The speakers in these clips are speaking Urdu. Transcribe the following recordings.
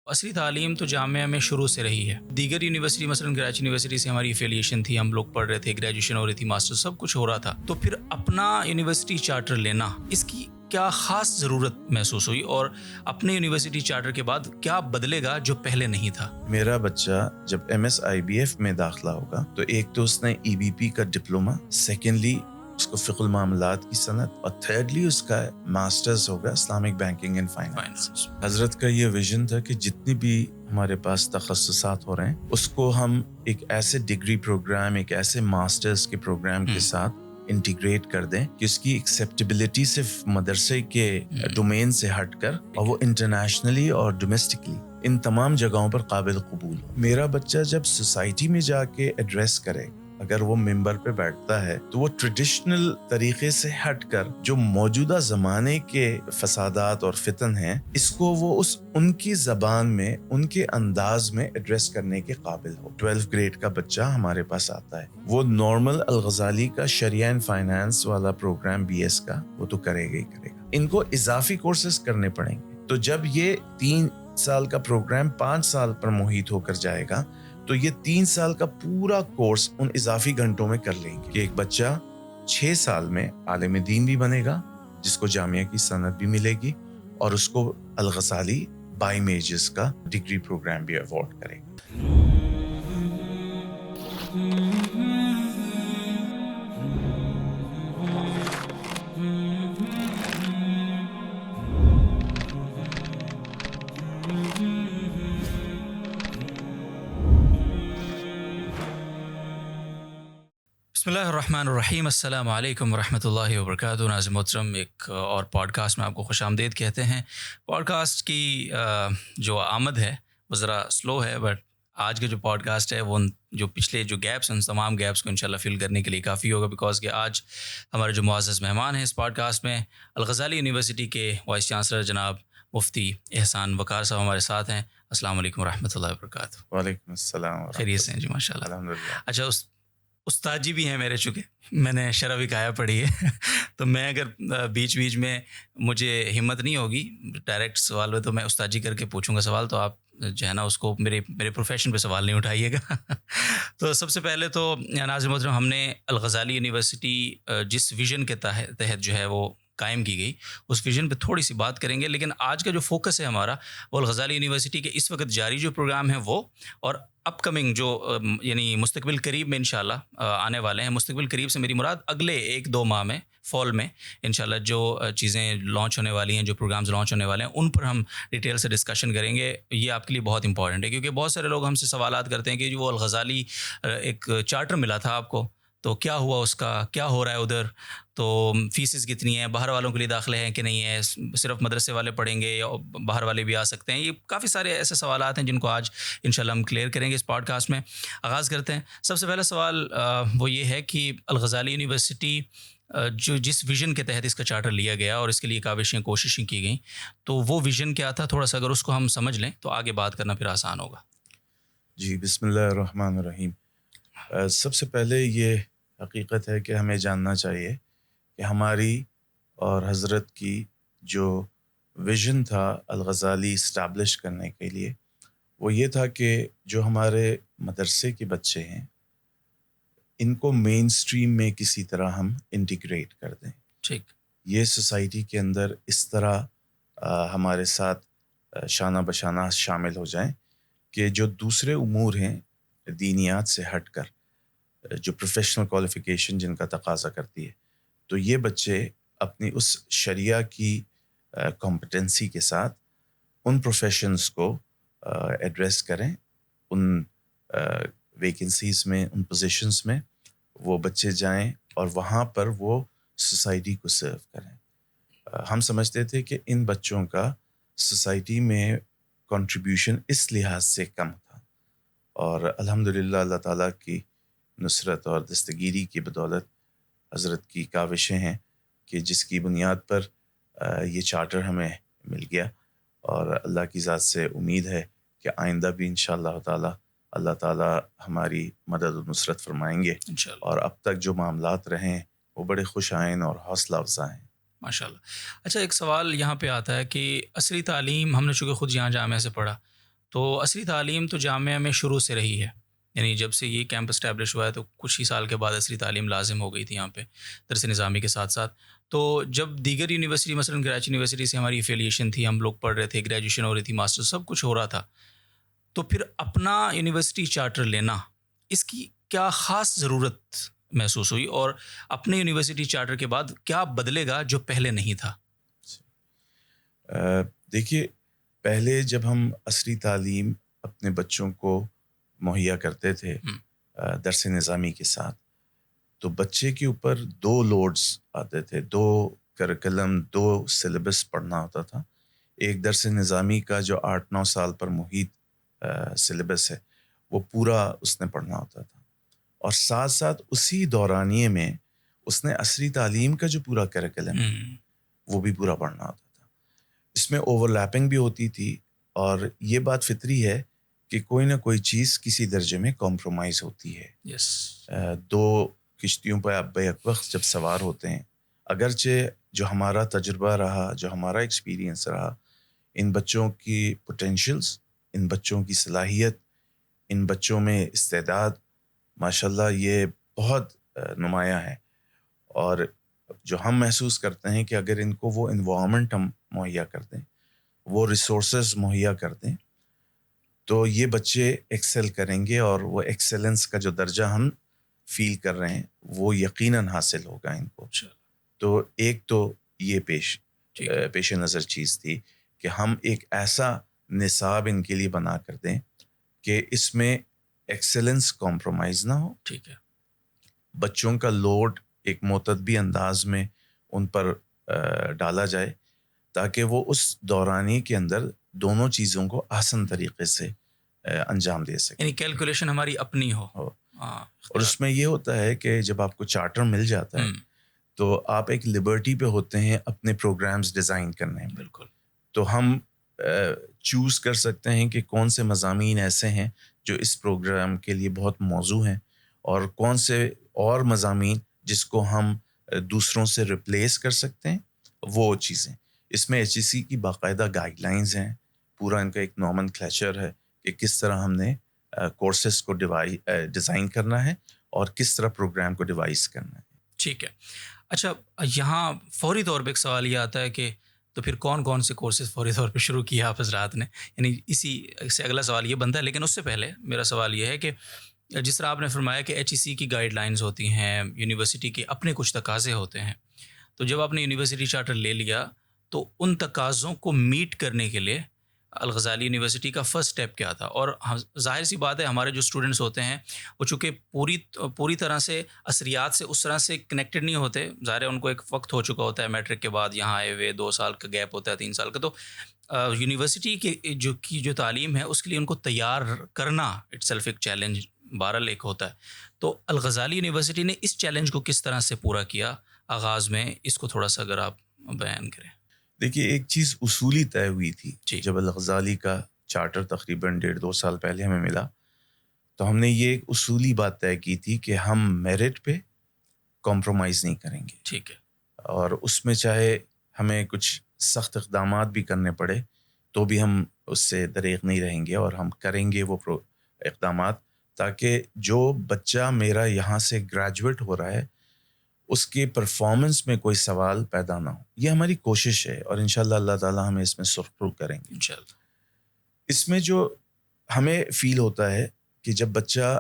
عصری تعلیم تو جامعہ میں شروع سے رہی ہے. دیگر یونیورسٹی مثلاً کراچی یونیورسٹی سے ہماری افیلیشن تھی, ہم لوگ پڑھ رہے تھے, گریجویشن ہو رہی تھی, ماسٹر سب کچھ ہو رہا تھا. تو پھر اپنا یونیورسٹی چارٹر لینا, اس کی کیا خاص ضرورت محسوس ہوئی, اور اپنے یونیورسٹی چارٹر کے بعد کیا بدلے گا جو پہلے نہیں تھا؟ میرا بچہ جب MSIBF میں داخلہ ہوگا تو ایک تو اس نے EBP کا ڈپلوما, سیکنڈلی اس کو فقہ المعاملات کی صنعت, اور تھرڈلی اس کا ماسٹرز ہوگا اسلامک بینکنگ اینڈ فائنانس. حضرت کا یہ ویژن تھا کہ جتنی بھی ہمارے پاس تخصصات ہو رہے ہیں اس کو ہم ایک ایسے ڈگری پروگرام, ایک ایسے ماسٹرز کے پروگرام کے ساتھ انٹیگریٹ کر دیں کہ اس کی ایکسیپٹیبلٹی صرف مدرسے کے ڈومین سے ہٹ کر اور وہ انٹرنیشنلی اور ڈومیسٹکلی ان تمام جگہوں پر قابل قبول ہو. میرا بچہ جب سوسائٹی میں جا کے ایڈریس کرے, اگر وہ ممبر پہ بیٹھتا ہے تو وہ ٹریڈیشنل طریقے سے ہٹ کر جو موجودہ زمانے کے فسادات اور فتن ہیں اس کو وہ ان کی زبان میں, ان کے انداز میں ایڈریس کرنے کے قابل ہو. 12 گریڈ کا بچہ ہمارے پاس آتا ہے, وہ نارمل الغزالی کا شریعہ اینڈ فائنانس والا پروگرام BS کا وہ تو کرے گا ہی کرے گا. ان کو اضافی کورسز کرنے پڑیں گے. تو جب یہ 3 سال کا پروگرام 5 سال پر محیط ہو کر جائے گا تو یہ 3 سال کا پورا کورس ان اضافی گھنٹوں میں کر لیں گے کہ ایک بچہ 6 سال میں عالم دین بھی بنے گا, جس کو جامعہ کی سند بھی ملے گی, اور اس کو الغزالی بائی میجز کا ڈگری پروگرام بھی ایوارڈ کرے گا. بسم اللہ الرحمن الرحیم. السلام علیکم ورحمۃ اللہ وبرکاتہ. ناظرین محترم, ایک اور پوڈ کاسٹ میں آپ کو خوش آمدید کہتے ہیں. پوڈ کاسٹ کی جو آمد ہے وہ ذرا سلو ہے, بٹ آج کا جو پوڈ کاسٹ ہے وہ جو پچھلے جو گیپس ہیں ان تمام گیپس کو انشاءاللہ فل کرنے کے لیے کافی ہوگا, بیکاز کہ آج ہمارے جو معزز مہمان ہیں اس پوڈ کاسٹ میں الغزالی یونیورسٹی کے وائس چانسلر جناب مفتی احسان وقار صاحب ہمارے ساتھ ہیں. السلام علیکم ورحمۃ اللہ وبرکاتہ. وعلیکم السلام. خیریت سے ہیں جی؟ ماشاء اللہ, الحمدللہ. اچھا, استاد جی بھی ہیں میرے, چونکہ میں نے شرح وقایہ پڑھی ہے تو میں اگر بیچ میں مجھے ہمت نہیں ہوگی ڈائریکٹ سوال میں تو میں استاد جی کر کے پوچھوں گا سوال, تو آپ جو ہے نا اس کو میرے پروفیشن پہ سوال نہیں اٹھائیے گا. تو سب سے پہلے تو ناظرین محترم, ہم نے الغزالی یونیورسٹی جس ویژن کے تحت جو ہے وہ قائم کی گئی اس ویژن پہ تھوڑی سی بات کریں گے, لیکن آج کا جو فوکس ہے ہمارا وہ الغزالی یونیورسٹی کے اس وقت جاری جو پروگرام ہیں وہ, اور اپ کمنگ جو یعنی مستقبل قریب میں انشاءاللہ آنے والے ہیں. مستقبل قریب سے میری مراد اگلے 1-2 ماہ میں, فال میں انشاءاللہ جو چیزیں لانچ ہونے والی ہیں, جو پروگرامز لانچ ہونے والے ہیں, ان پر ہم ڈیٹیل سے ڈسکشن کریں گے. یہ آپ کے لیے بہت امپورٹنٹ ہے کیونکہ بہت سارے لوگ ہم سے سوالات کرتے ہیں کہ وہ الغزالی ایک چارٹر ملا تھا آپ کو, تو کیا ہوا اس کا, کیا ہو رہا ہے ادھر, تو فیسز کتنی ہیں, باہر والوں کے لیے داخلے ہیں کہ نہیں ہے, صرف مدرسے والے پڑھیں گے یا باہر والے بھی آ سکتے ہیں. یہ کافی سارے ایسے سوالات ہیں جن کو آج انشاءاللہ ہم کلیئر کریں گے اس پوڈ کاسٹ میں. آغاز کرتے ہیں. سب سے پہلا سوال وہ یہ ہے کہ الغزالی یونیورسٹی جو جس ویژن کے تحت اس کا چارٹر لیا گیا اور اس کے لیے کاوشیں کوششیں کی گئیں, تو وہ ویژن کیا تھا, تھوڑا سا اگر اس کو ہم سمجھ لیں تو آگے بات کرنا پھر آسان ہوگا. جی, بسم اللہ الرحمن الرحیم. سب سے پہلے یہ حقیقت ہے کہ ہمیں جاننا چاہیے کہ ہماری اور حضرت کی جو ویژن تھا الغزالی اسٹیبلش کرنے کے لیے, وہ یہ تھا کہ جو ہمارے مدرسے کے بچے ہیں ان کو مین اسٹریم میں کسی طرح ہم انٹیگریٹ کر دیں. ٹھیک, یہ سوسائٹی کے اندر اس طرح ہمارے ساتھ شانہ بشانہ شامل ہو جائیں کہ جو دوسرے امور ہیں دینیات سے ہٹ کر, جو پروفیشنل کوالیفیکیشن جن کا تقاضا کرتی ہے, تو یہ بچے اپنی اس شریعہ کی کمپٹنسی کے ساتھ ان پروفیشنز کو ایڈریس کریں. ان ویکنسیز میں, ان پوزیشنز میں وہ بچے جائیں اور وہاں پر وہ سوسائٹی کو سرو کریں. ہم سمجھتے تھے کہ ان بچوں کا سوسائٹی میں کنٹریبیوشن اس لحاظ سے کم تھا, اور الحمدللہ اللہ تعالیٰ کی نصرت اور دستگیری کی بدولت حضرت کی کاوشیں ہیں کہ جس کی بنیاد پر یہ چارٹر ہمیں مل گیا, اور اللہ کی ذات سے امید ہے کہ آئندہ بھی انشاءاللہ تعالیٰ اللہ تعالیٰ ہماری مدد و نصرت فرمائیں گے, اور اب تک جو معاملات رہے ہیں وہ بڑے خوش آئین اور حوصلہ افزا ہیں. ماشاءاللہ. اچھا, ایک سوال یہاں پہ آتا ہے کہ عصری تعلیم ہم نے چونکہ خود یہاں جامعہ سے پڑھا, تو عصری تعلیم تو جامعہ میں شروع سے رہی ہے، یعنی جب سے یہ کیمپ اسٹیبلش ہوا ہے تو کچھ ہی سال کے بعد عصری تعلیم لازم ہو گئی تھی یہاں پہ درس نظامی کے ساتھ ساتھ. تو جب دیگر یونیورسٹی مثلاً کراچی یونیورسٹی سے ہماری افیلیشن تھی، ہم لوگ پڑھ رہے تھے، گریجویشن ہو رہی تھی، ماسٹر سب کچھ ہو رہا تھا، تو پھر اپنا یونیورسٹی چارٹر لینا، اس کی کیا خاص ضرورت محسوس ہوئی، اور اپنے یونیورسٹی چارٹر کے بعد کیا بدلے گا جو پہلے نہیں تھا؟ دیکھیے، پہلے جب ہم عصری تعلیم اپنے بچوں کو مہیا کرتے تھے درس نظامی کے ساتھ، تو بچے کے اوپر 2 لوڈز آتے تھے، 2 کریکلم، 2 سلیبس پڑھنا ہوتا تھا. ایک درس نظامی کا جو 8-9 سال پر محیط سلیبس ہے وہ پورا اس نے پڑھنا ہوتا تھا، اور ساتھ ساتھ اسی دورانیے میں اس نے عصری تعلیم کا جو پورا کریکلم ہے وہ بھی پورا پڑھنا ہوتا تھا. اس میں اوور لیپنگ بھی ہوتی تھی، اور یہ بات فطری ہے کہ کوئی نہ کوئی چیز کسی درجے میں کمپرومائز ہوتی ہے. دو کشتیوں پہ آپ بیک وقت جب سوار ہوتے ہیں، اگرچہ جو ہمارا تجربہ رہا، جو ہمارا ایکسپیرینس رہا، ان بچوں کی پوٹینشلز، ان بچوں کی صلاحیت، ان بچوں میں استعداد ماشاءاللہ یہ بہت نمایاں ہے. اور جو ہم محسوس کرتے ہیں کہ اگر ان کو وہ انوائرمنٹ ہم مہیا کر دیں، وہ ریسورسز مہیا کر دیں، تو یہ بچے ایکسل کریں گے، اور وہ ایکسلنس کا جو درجہ ہم فیل کر رہے ہیں وہ یقیناً حاصل ہوگا ان کو. تو ایک تو یہ پیش نظر چیز تھی کہ ہم ایک ایسا نصاب ان کے لیے بنا کر دیں کہ اس میں ایکسلنس کمپرومائز نہ ہو. ٹھیک ہے. بچوں کا لوڈ ایک معتدی انداز میں ان پر ڈالا جائے تاکہ وہ اس دورانی کے اندر دونوں چیزوں کو آسان طریقے سے انجام دے سکیں. یعنی کیلکولیشن ہماری اپنی ہو. اور اس میں یہ ہوتا ہے کہ جب آپ کو چارٹر مل جاتا ہے تو آپ ایک لبرٹی پہ ہوتے ہیں اپنے پروگرامز ڈیزائن کرنے میں. بالکل. تو ہم چوز کر سکتے ہیں کہ کون سے مضامین ایسے ہیں جو اس پروگرام کے لیے بہت موزوں ہیں، اور کون سے اور مضامین جس کو ہم دوسروں سے ریپلیس کر سکتے ہیں. وہ چیزیں اس میں HEC کی باقاعدہ گائیڈ لائنز ہیں، پورا ان کا ایک نارمن کلیچر ہے کہ کس طرح ہم نے کورسز کو ڈیزائن کرنا ہے اور کس طرح پروگرام کو ڈیوائز کرنا ہے. ٹھیک ہے. اچھا، یہاں فوری طور پہ ایک سوال یہ آتا ہے کہ تو پھر کون کون سے کورسز فوری طور پہ شروع کیا آپ حضرات نے؟ یعنی اسی سے اگلا سوال یہ بنتا ہے، لیکن اس سے پہلے میرا سوال یہ ہے کہ جس طرح آپ نے فرمایا کہ HEC کی گائیڈ لائنز ہوتی ہیں، یونیورسٹی کے اپنے کچھ تقاضے ہوتے ہیں، تو جب آپ نے یونیورسٹی چارٹر لے لیا تو ان تقاضوں کو میٹ کرنے کے لیے الغزالی یونیورسٹی کا فرسٹ اسٹیپ کیا تھا؟ اور ظاہر سی بات ہے ہمارے جو اسٹوڈنٹس ہوتے ہیں وہ چونکہ پوری طرح سے عصریات سے اس طرح سے کنیکٹڈ نہیں ہوتے، ظاہر ہے ان کو ایک وقت ہو چکا ہوتا ہے، میٹرک کے بعد یہاں آئے ہوئے 2 سال کا گیپ ہوتا ہے، 3 سال کا، تو یونیورسٹی کی جو تعلیم ہے اس کے لیے ان کو تیار کرنا اٹ سیلف ایک چیلنج بہرحال ایک ہوتا ہے. تو الغزالی یونیورسٹی نے اس چیلنج کو کس طرح سے پورا کیا آغاز میں؟ اس کو تھوڑا سا اگر آپ بیان کریں. دیکھیے، ایک چیز اصولی طے ہوئی تھی جب الغزالی کا چارٹر تقریباً 1.5-2 سال پہلے ہمیں ملا، تو ہم نے یہ ایک اصولی بات طے کی تھی کہ ہم میرٹ پہ کمپرومائز نہیں کریں گے. ٹھیک ہے. اور اس میں چاہے ہمیں کچھ سخت اقدامات بھی کرنے پڑے تو بھی ہم اس سے دریغ نہیں رہیں گے، اور ہم کریں گے وہ اقدامات تاکہ جو بچہ میرا یہاں سے گریجویٹ ہو رہا ہے اس کے پرفارمنس میں کوئی سوال پیدا نہ ہو. یہ ہماری کوشش ہے، اور انشاءاللہ اللہ تعالیٰ ہمیں اس میں سرخرو کریں گے انشاءاللہ. اس میں جو ہمیں فیل ہوتا ہے کہ جب بچہ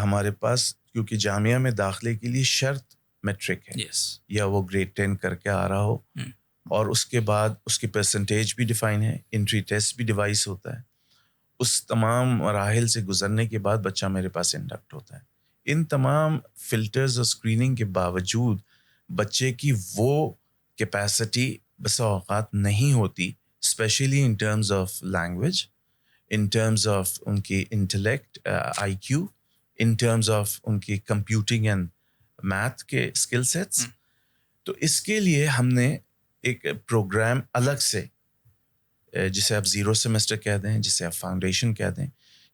ہمارے پاس، کیونکہ جامعہ میں داخلے کے لیے شرط میٹرک ہے، یا وہ گریڈ 10 کر کے آ رہا ہو، اور اس کے بعد اس کی پرسنٹیج بھی ڈیفائن ہے، انٹری ٹیسٹ بھی ڈیوائس ہوتا ہے. اس تمام مراحل سے گزرنے کے بعد بچہ میرے پاس انڈکٹ ہوتا ہے. ان تمام فلٹرز اور اسکریننگ کے باوجود بچے کی وہ کیپیسٹی بسا اوقات نہیں ہوتی، especially in terms of language, in terms of ان کی intellect IQ، in terms of ان کی کمپیوٹنگ اینڈ میتھ کے اسکل سیٹس. تو اس کے لیے ہم نے ایک پروگرام الگ سے، جسے آپ 0 سیمسٹر کہہ دیں، جسے آپ فاؤنڈیشن کہہ دیں،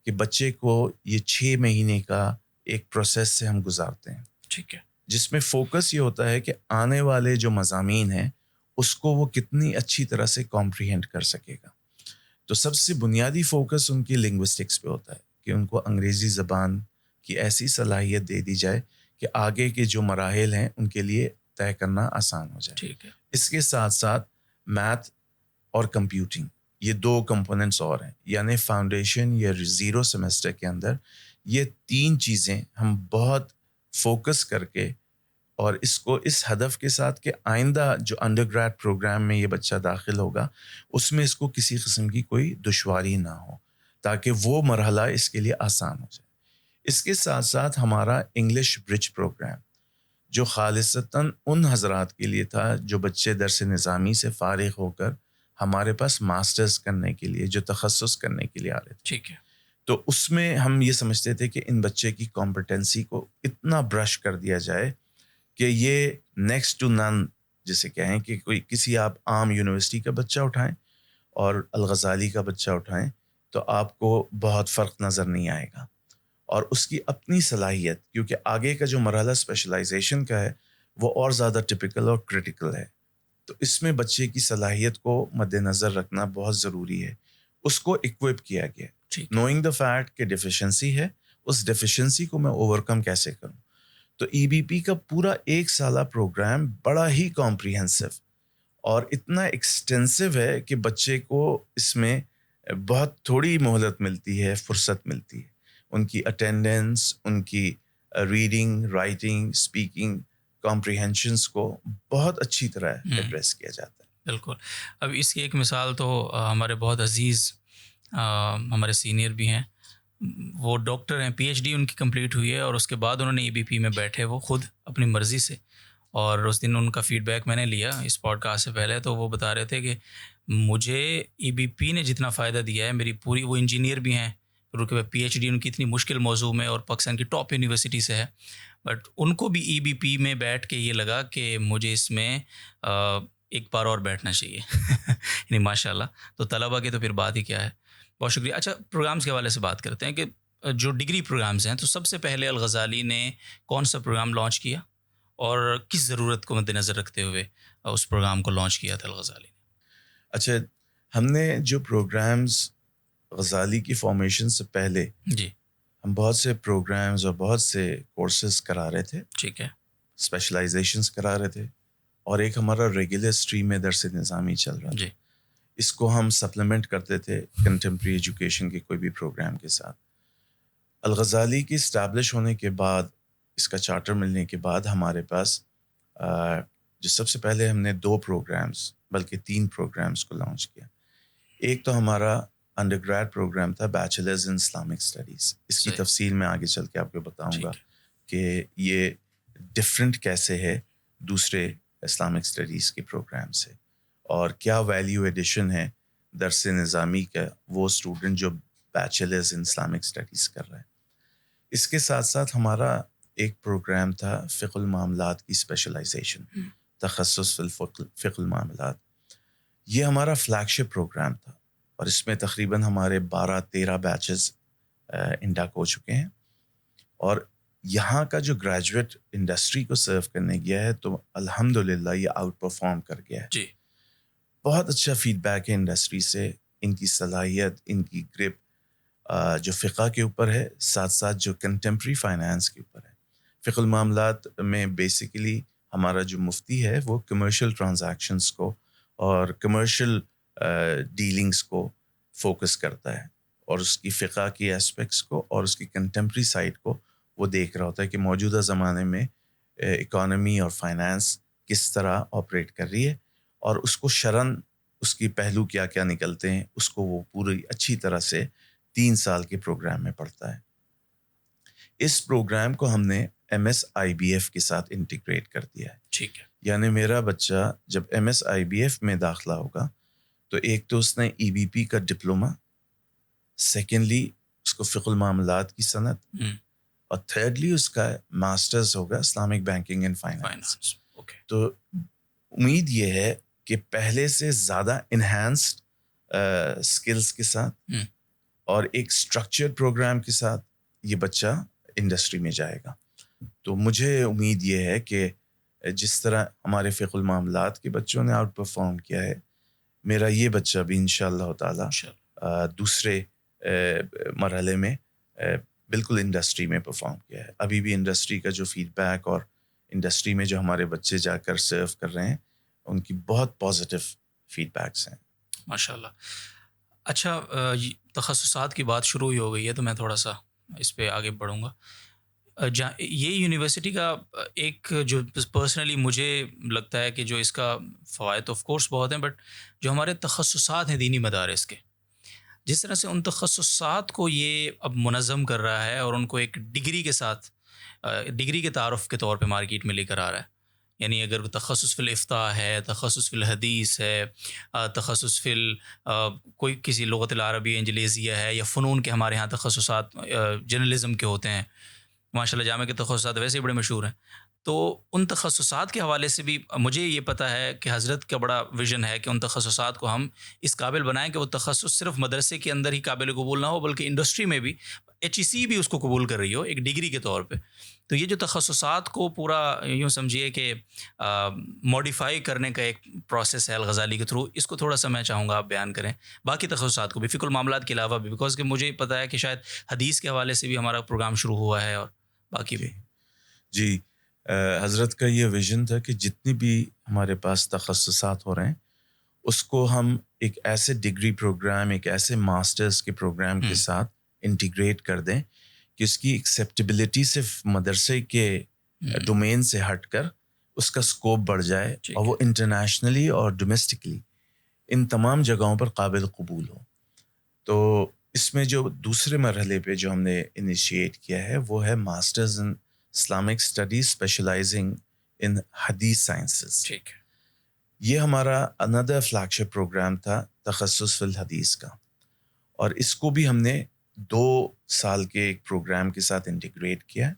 کہ بچے کو یہ 6 مہینے کا ایک پروسیس سے ہم گزارتے ہیں. ٹھیک ہے. جس میں فوکس یہ ہوتا ہے کہ آنے والے جو مضامین ہیں اس کو وہ کتنی اچھی طرح سے کمپریہینڈ کر سکے گا. تو سب سے بنیادی فوکس ان کی لنگوسٹکس پہ ہوتا ہے کہ ان کو انگریزی زبان کی ایسی صلاحیت دے دی جائے کہ آگے کے جو مراحل ہیں ان کے لیے طے کرنا آسان ہو جائے. ٹھیک ہے. اس کے ساتھ ساتھ میتھ اور کمپیوٹنگ یہ 2 کمپوننٹس اور ہیں, یعنی فاؤنڈیشن یا 0 سیمسٹر کے اندر یہ 3 چیزیں ہم بہت فوکس کر کے اور اس کو اس ہدف کے ساتھ کہ آئندہ جو انڈر گریڈ پروگرام میں یہ بچہ داخل ہوگا اس میں اس کو کسی قسم کی کوئی دشواری نہ ہو تاکہ وہ مرحلہ اس کے لیے آسان ہو جائے. اس کے ساتھ ساتھ ہمارا انگلش برج پروگرام جو خالصتاً ان حضرات کے لیے تھا جو بچے درس نظامی سے فارغ ہو کر ہمارے پاس ماسٹرز کرنے کے لیے, جو تخصص کرنے کے لیے آ رہے تھے. ٹھیک ہے. تو اس میں ہم یہ سمجھتے تھے کہ ان بچے کی کمپٹنسی کو اتنا برش کر دیا جائے کہ یہ نیکسٹ ٹو نن جسے کہیں کہ کوئی کسی آپ عام یونیورسٹی کا بچہ اٹھائیں اور الغزالی کا بچہ اٹھائیں تو آپ کو بہت فرق نظر نہیں آئے گا. اور اس کی اپنی صلاحیت, کیونکہ آگے کا جو مرحلہ اسپیشلائزیشن کا ہے وہ اور زیادہ ٹپیکل اور کرٹیکل ہے, تو اس میں بچے کی صلاحیت کو مد نظر رکھنا بہت ضروری ہے. اس کو اکوپ کیا گیا نوئنگ دا فیکٹ کہ ڈیفیشنسی ہے, اس ڈیفیشنسی کو میں اوور کم کیسے کروں. تو ای بی پی کا پورا 1 سالہ پروگرام بڑا ہی کمپریہنسو اور اتنا ایکسٹینسو ہے کہ بچے کو اس میں بہت تھوڑی مہلت ملتی ہے, فرصت ملتی ہے. ان کی اٹینڈنس, ان کی ریڈنگ, رائٹنگ, اسپیکنگ, کمپریہنشنس کو بہت اچھی طرح ایڈریس کیا جاتا ہے. بالکل. اب اس کی ایک مثال تو ہمارے بہت عزیز ہمارے سینئر بھی ہیں, وہ ڈاکٹر ہیں, پی ایچ ڈی ان کی کمپلیٹ ہوئی ہے اور اس کے بعد انہوں نے ای بی پی میں بیٹھے وہ خود اپنی مرضی سے, اور اس دن ان کا فیڈ بیک میں نے لیا اس پوڈ کاسٹ سے پہلے, تو وہ بتا رہے تھے کہ مجھے ای بی پی نے جتنا فائدہ دیا ہے, میری پوری, وہ انجینئر بھی ہیں, پھر ان کے بعد پی ایچ ڈی ان کی اتنی مشکل موضوع میں اور پاکستان کی ٹاپ یونیورسٹی سے ہے, بٹ ان کو بھی ای بی پی میں بیٹھ کے یہ لگا کہ مجھے اس میں ایک بار اور بیٹھنا چاہیے. یعنی ماشاء اللہ. تو طلباء کی تو پھر بات ہی کیا ہے. بہت شکریہ. اچھا, پروگرامز کے حوالے سے بات کرتے ہیں کہ جو ڈگری پروگرامز ہیں, تو سب سے پہلے الغزالی نے کون سا پروگرام لانچ کیا اور کس ضرورت کو مد نظر رکھتے ہوئے اس پروگرام کو لانچ کیا تھا الغزالی نے؟ اچھا, ہم نے جو پروگرامز غزالی کی فارمیشن سے پہلے جی ہم بہت سے پروگرامز اور بہت سے کورسز کرا رہے تھے. ٹھیک ہے. اسپیشلائزیشنز کرا رہے تھے, اور ایک ہمارا ریگولر اسٹریم میں درس نظامی چل رہا تھا. جی. اس کو ہم سپلیمنٹ کرتے تھے کنٹمپریری ایجوکیشن کے کوئی بھی پروگرام کے ساتھ. الغزالی کی اسٹیبلش ہونے کے بعد, اس کا چارٹر ملنے کے بعد ہمارے پاس جو سب سے پہلے ہم نے 2 پروگرامز بلکہ 3 پروگرامز کو لانچ کیا. ایک تو ہمارا انڈر گریڈ پروگرام تھا بیچلرز ان اسلامک اسٹڈیز. اس کی تفصیل میں آگے چل کے آپ کو بتاؤں گا کہ یہ ڈفرینٹ کیسے ہے دوسرے اسلامک اسٹڈیز کے پروگرام سے, اور کیا ویلیو ایڈیشن ہے درس نظامی کا وہ اسٹوڈنٹ جو بیچلرز ان اسلامک اسٹڈیز کر رہا ہے. اس کے ساتھ ساتھ ہمارا ایک پروگرام تھا فقہ المعاملات کی اسپیشلائزیشن, تخصص فقہ المعاملات. یہ ہمارا فلیگ شپ پروگرام تھا, اور اس میں تقریباً ہمارے 12-13 بیچز انڈاک ہو چکے ہیں, اور یہاں کا جو گریجویٹ انڈسٹری کو سرو کرنے گیا ہے تو الحمدللہ یہ آؤٹ پرفارم کر گیا ہے. جی. بہت اچھا فیڈ بیک ہے انڈسٹری سے, ان کی صلاحیت, ان کی گرپ جو فقہ کے اوپر ہے, ساتھ ساتھ جو کنٹمپری فائنانس کے اوپر ہے. فقہ المعاملات میں بیسیکلی ہمارا جو مفتی ہے وہ کمرشل ٹرانزیکشنز کو اور کمرشل ڈیلنگز کو فوکس کرتا ہے, اور اس کی فقہ کی اسپیکٹس کو اور اس کی کنٹمپری سائڈ کو وہ دیکھ رہا ہوتا ہے کہ موجودہ زمانے میں اکانومی اور فائنانس کس طرح آپریٹ کر رہی ہے, اور اس کو شرعاً اس کی پہلو کیا کیا نکلتے ہیں, اس کو وہ پوری اچھی طرح سے 3 سال کے پروگرام میں پڑھتا ہے. اس پروگرام کو ہم نے MSIBF کے ساتھ انٹیگریٹ کر دیا ہے. ٹھیک ہے. یعنی میرا بچہ جب MSIBF میں داخلہ ہوگا تو ایک تو اس نے EBP کا ڈپلوما, سیکنڈلی اس کو فقہ المعاملات کی صنعت, اور تھرڈلی اس کا ماسٹرز ہوگا اسلامک بینکنگ اینڈ فائنانس. تو امید یہ ہے کہ پہلے سے زیادہ انہینسڈ اسکلز کے ساتھ اور ایک اسٹرکچرڈ پروگرام کے ساتھ یہ بچہ انڈسٹری میں جائے گا. تو مجھے امید یہ ہے کہ جس طرح ہمارے فقہ المعاملات کے بچوں نے آؤٹ پرفارم کیا ہے, میرا یہ بچہ بھی انشاءاللہ تعالی دوسرے مرحلے میں بالکل انڈسٹری میں پرفارم کیا ہے. ابھی بھی انڈسٹری کا جو فیڈ بیک اور انڈسٹری میں جو ہمارے بچے جا کر سرو کر رہے ہیں ان کی بہت پازیٹیو فیڈ بیکس ہیں. ماشاء اللہ. اچھا تخصصات کی بات شروع ہی ہو گئی ہے تو میں تھوڑا سا اس پہ آگے بڑھوں گا. یہ یونیورسٹی کا ایک جو پرسنلی مجھے لگتا ہے کہ جو اس کا فوائد آف کورس بہت ہیں، بٹ جو ہمارے تخصصات ہیں دینی مدارس کے، جس طرح سے ان تخصصات کو یہ اب منظم کر رہا ہے اور ان کو ایک ڈگری کے ساتھ ڈگری کے تعارف کے طور پہ مارکیٹ میں لے کر آ رہا ہے. یعنی اگر تخصص فی الافتاء ہے، تخصص فی الحدیث ہے، تخصص فی کوئی کسی لغت العربی انجلیزیہ ہے، یا فنون کے ہمارے ہاں تخصصات جرنلزم کے ہوتے ہیں. ماشاء اللہ جامعہ کے تخصصات ویسے ہی بڑے مشہور ہیں. تو ان تخصصات کے حوالے سے بھی مجھے یہ پتہ ہے کہ حضرت کا بڑا ویژن ہے کہ ان تخصصات کو ہم اس قابل بنائیں کہ وہ تخصص صرف مدرسے کے اندر ہی قابل قبول نہ ہو، بلکہ انڈسٹری میں بھی HEC بھی اس کو قبول کر رہی ہو ایک ڈگری کے طور پہ. تو یہ جو تخصصات کو پورا یوں سمجھیے کہ موڈیفائی کرنے کا ایک پروسیس ہے الغزالی کے تھرو، اس کو تھوڑا سا میں چاہوں گا آپ بیان کریں. باقی تخصصات کو بھی، فقہ المعاملات کے علاوہ بھی، بیکاز کہ مجھے پتہ ہے کہ شاید حدیث کے حوالے سے بھی ہمارا پروگرام شروع ہوا ہے اور باقی بھی. جی حضرت کا یہ ویژن تھا کہ جتنی بھی ہمارے پاس تخصصات ہو رہے ہیں اس کو ہم ایک ایسے ڈگری پروگرام، ایک ایسے ماسٹرز کے پروگرام کے ساتھ انٹیگریٹ کر دیں کہ اس کی ایکسیپٹیبلٹی صرف مدرسے کے ڈومین سے ہٹ کر اس کا سکوپ بڑھ جائے اور وہ انٹرنیشنلی اور ڈومیسٹکلی ان تمام جگہوں پر قابل قبول ہو. تو اس میں جو دوسرے مرحلے پہ جو ہم نے انیشیٹ کیا ہے وہ ہے masters in Islamic studies specialising ان حدیث سائنسز. ٹھیک ہے. یہ ہمارا اندر فلیگ شپ پروگرام تھا تخصص فی الحدیث کا، اور اس کو بھی ہم نے 2 سال کے ایک پروگرام کے ساتھ انٹیگریٹ کیا.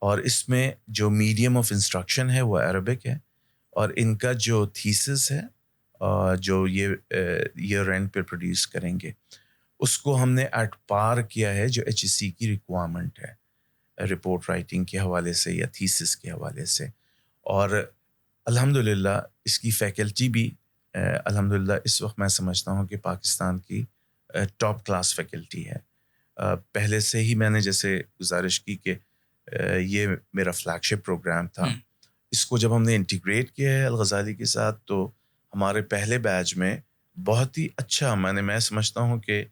اور اس میں جو میڈیم آف انسٹرکشن ہے وہ عربک ہے، اور ان کا جو تھیسس ہے جو یہ ایئر اینڈ پہ پروڈیوس کریں گے اس کو ہم نے ایٹ پار کیا ہے جو HEC کی ریکوائرمنٹ ہے رپورٹ رائٹنگ کے حوالے سے یا تھیسس کے حوالے سے. اور الحمدللہ اس کی فیکلٹی بھی الحمدللہ اس وقت میں سمجھتا ہوں کہ پاکستان کی ٹاپ کلاس فیکلٹی ہے. پہلے سے ہی میں نے جیسے گزارش کی کہ یہ میرا فلیگ شپ پروگرام تھا، اس کو جب ہم نے انٹیگریٹ کیا ہے الغزالی کے ساتھ تو ہمارے پہلے بیچ میں بہت ہی اچھا میں سمجھتا ہوں کہ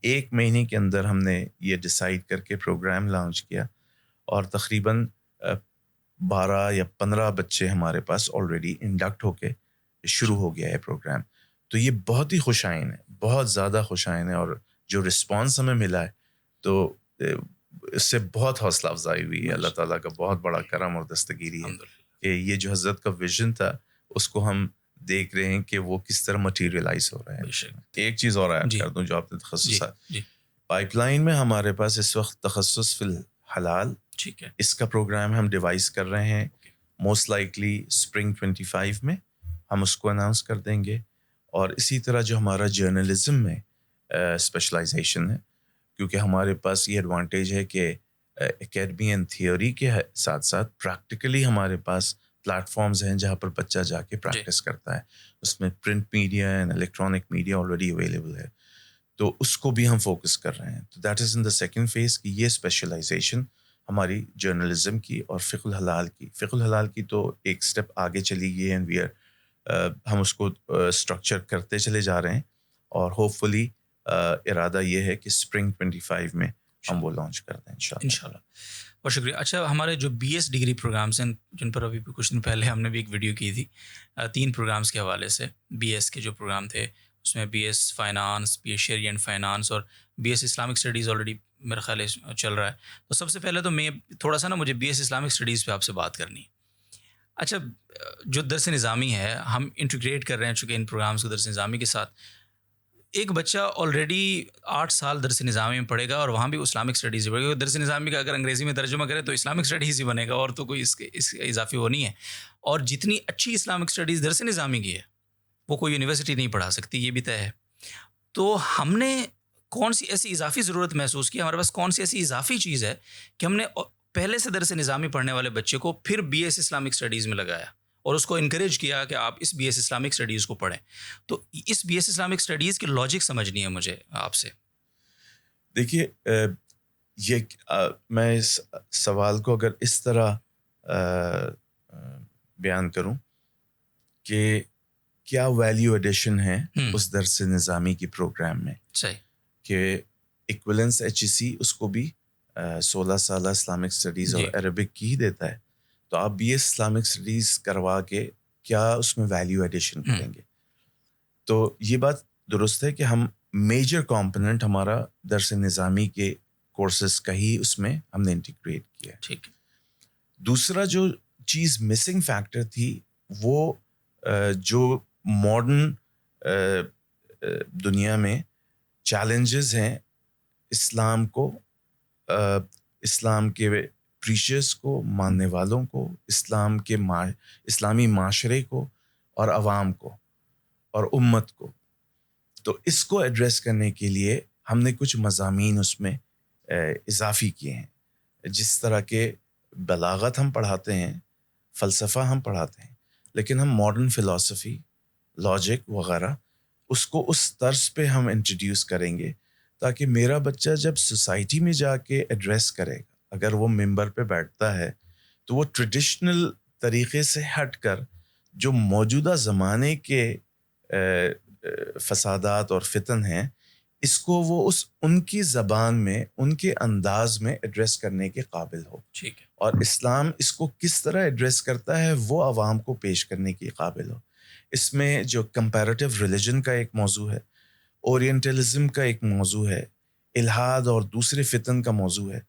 1 مہینے کے اندر ہم نے یہ ڈیسائیڈ کر کے پروگرام لانچ کیا، اور تقریباً 12 یا 15 بچے ہمارے پاس آلریڈی انڈکٹ ہو کے شروع ہو گیا ہے پروگرام. تو یہ بہت ہی خوشائن ہے، بہت زیادہ خوشائن ہے، اور جو رسپانس ہمیں ملا ہے تو اس سے بہت حوصلہ افزائی ہوئی ہے. اللہ تعالیٰ کا بہت بڑا کرم اور دستگیری ہے کہ یہ جو حضرت کا ویژن تھا اس کو ہم دیکھ رہے ہیں کہ وہ کس طرح مٹیریلائز ہو رہا ہے. ایک چیز اور ایڈ کر دوں جو آپ نے تخصصات، پائپ لائن میں ہمارے پاس اس وقت تخصص فی الحلال، ٹھیک ہے، اس کا پروگرام ہم ڈیوائز کر رہے ہیں. موسٹ لائکلی اسپرنگ 25 میں ہم اس کو اناؤنس کر دیں گے. اور اسی طرح جو ہمارا جرنلزم میں اسپیشلائزیشن ہے، کیونکہ ہمارے پاس یہ ایڈوانٹیج ہے کہ اکیڈمی اینڈ تھیوری کے ساتھ ساتھ پریکٹیکلی ہمارے پاس پلیٹ فارمز ہیں جہاں پر بچہ جا کے پریکٹس کرتا ہے. اس میں print media and electronic media already available ہے، تو اس کو بھی ہم فوکس کر رہے ہیں. تو that is in the second phase کہ یہ اسپیشلائزیشن ہماری جرنلزم کی اور فقہ الحلال کی تو ایک سٹیپ آگے چلی گئی ہے، ہم اس کو اسٹرکچر کرتے چلے جا رہے ہیں، اور ہوپ فلی ارادہ یہ ہے کہ اسپرنگ 25 میں ہم وہ لانچ کر دیں انشاءاللہ. بہت شکریہ. اچھا ہمارے جو BS ڈگری پروگرامس ہیں جن پر ابھی کچھ دن پہلے ہم نے بھی ایک ویڈیو کی تھی 3 پروگرامس کے حوالے سے، BS کے جو پروگرام تھے اس میں BS فائنانس، BS شریعہ اینڈ فائنانس اور BS اسلامک اسٹڈیز آلریڈی میرا خیال ہے چل رہا ہے. تو سب سے پہلے تو میں تھوڑا سا مجھے BS اسلامک اسٹڈیز پہ آپ سے بات کرنی. اچھا جو درس نظامی ہے ہم انٹیگریٹ کر رہے ہیں چونکہ ان پروگرامس کو درس نظامی کے ساتھ، ایک بچہ آلریڈی 8 سال درس نظامی میں پڑھے گا اور وہاں بھی اسلامک اسٹڈیز ہی پڑھے گا. درس نظامی کا اگر انگریزی میں ترجمہ کرے تو اسلامک اسٹڈیز ہی بنے گا، اور تو کوئی اس اضافی وہ نہیں ہے. اور جتنی اچھی اسلامک اسٹڈیز درس نظامی کی ہے وہ کوئی یونیورسٹی نہیں پڑھا سکتی، یہ بھی طے ہے. تو ہم نے کون سی ایسی اضافی ضرورت محسوس کی، ہمارے پاس کون سی ایسی اضافی چیز ہے کہ ہم نے پہلے سے درس نظامی پڑھنے والے بچے کو پھر BS اسلامک اسٹڈیز میں لگایا اور اس کو انکریج کیا کہ آپ اس بی ایس اسلامک اسٹڈیز کو پڑھیں. تو اس بی ایس اسلامک اسٹڈیز کی لاجک سمجھنی ہے مجھے آپ سے. دیکھیے میں اس سوال کو اگر اس طرح بیان کروں کہ کیا ویلیو ایڈیشن ہے اس درس نظامی کی پروگرام میں. صحیح. کہ ایکولنس HEC اس کو بھی 16 سالہ اسلامک اسٹڈیز اور عربک کی ہی دیتا ہے. تو آپ BS اسلامک اسٹڈیز کروا کے کیا اس میں ویلیو ایڈیشن کریں گے؟ تو یہ بات درست ہے کہ ہم میجر کمپوننٹ ہمارا درس نظامی کے کورسز کا ہی اس میں ہم نے انٹیگریٹ کیا. ٹھیک. دوسرا جو چیز مسنگ فیکٹر تھی وہ جو ماڈرن دنیا میں چیلنجز ہیں اسلام کو، اسلام کے پریچرز کو، ماننے والوں کو، اسلامی معاشرے کو اور عوام کو اور امت کو. تو اس کو ایڈریس کرنے کے لیے ہم نے کچھ مضامین اس میں اضافی کیے ہیں. جس طرح کے بلاغت ہم پڑھاتے ہیں، فلسفہ ہم پڑھاتے ہیں، لیکن ہم ماڈرن فلسفی، لاجک وغیرہ اس کو اس طرز پہ ہم انٹروڈیوس کریں گے تاکہ میرا بچہ جب سوسائٹی میں جا کے ایڈریس کرے گا، اگر وہ ممبر پہ بیٹھتا ہے تو وہ ٹریڈیشنل طریقے سے ہٹ کر جو موجودہ زمانے کے فسادات اور فتن ہیں اس کو وہ ان کی زبان میں، ان کے انداز میں ایڈریس کرنے کے قابل ہو. ٹھیک ہے. اور اسلام اس کو کس طرح ایڈریس کرتا ہے وہ عوام کو پیش کرنے کے قابل ہو. اس میں جو کمپیریٹیو ریلیجن کا ایک موضوع ہے، اورینٹلزم کا ایک موضوع ہے، الحاد اور دوسرے فتن کا موضوع ہے،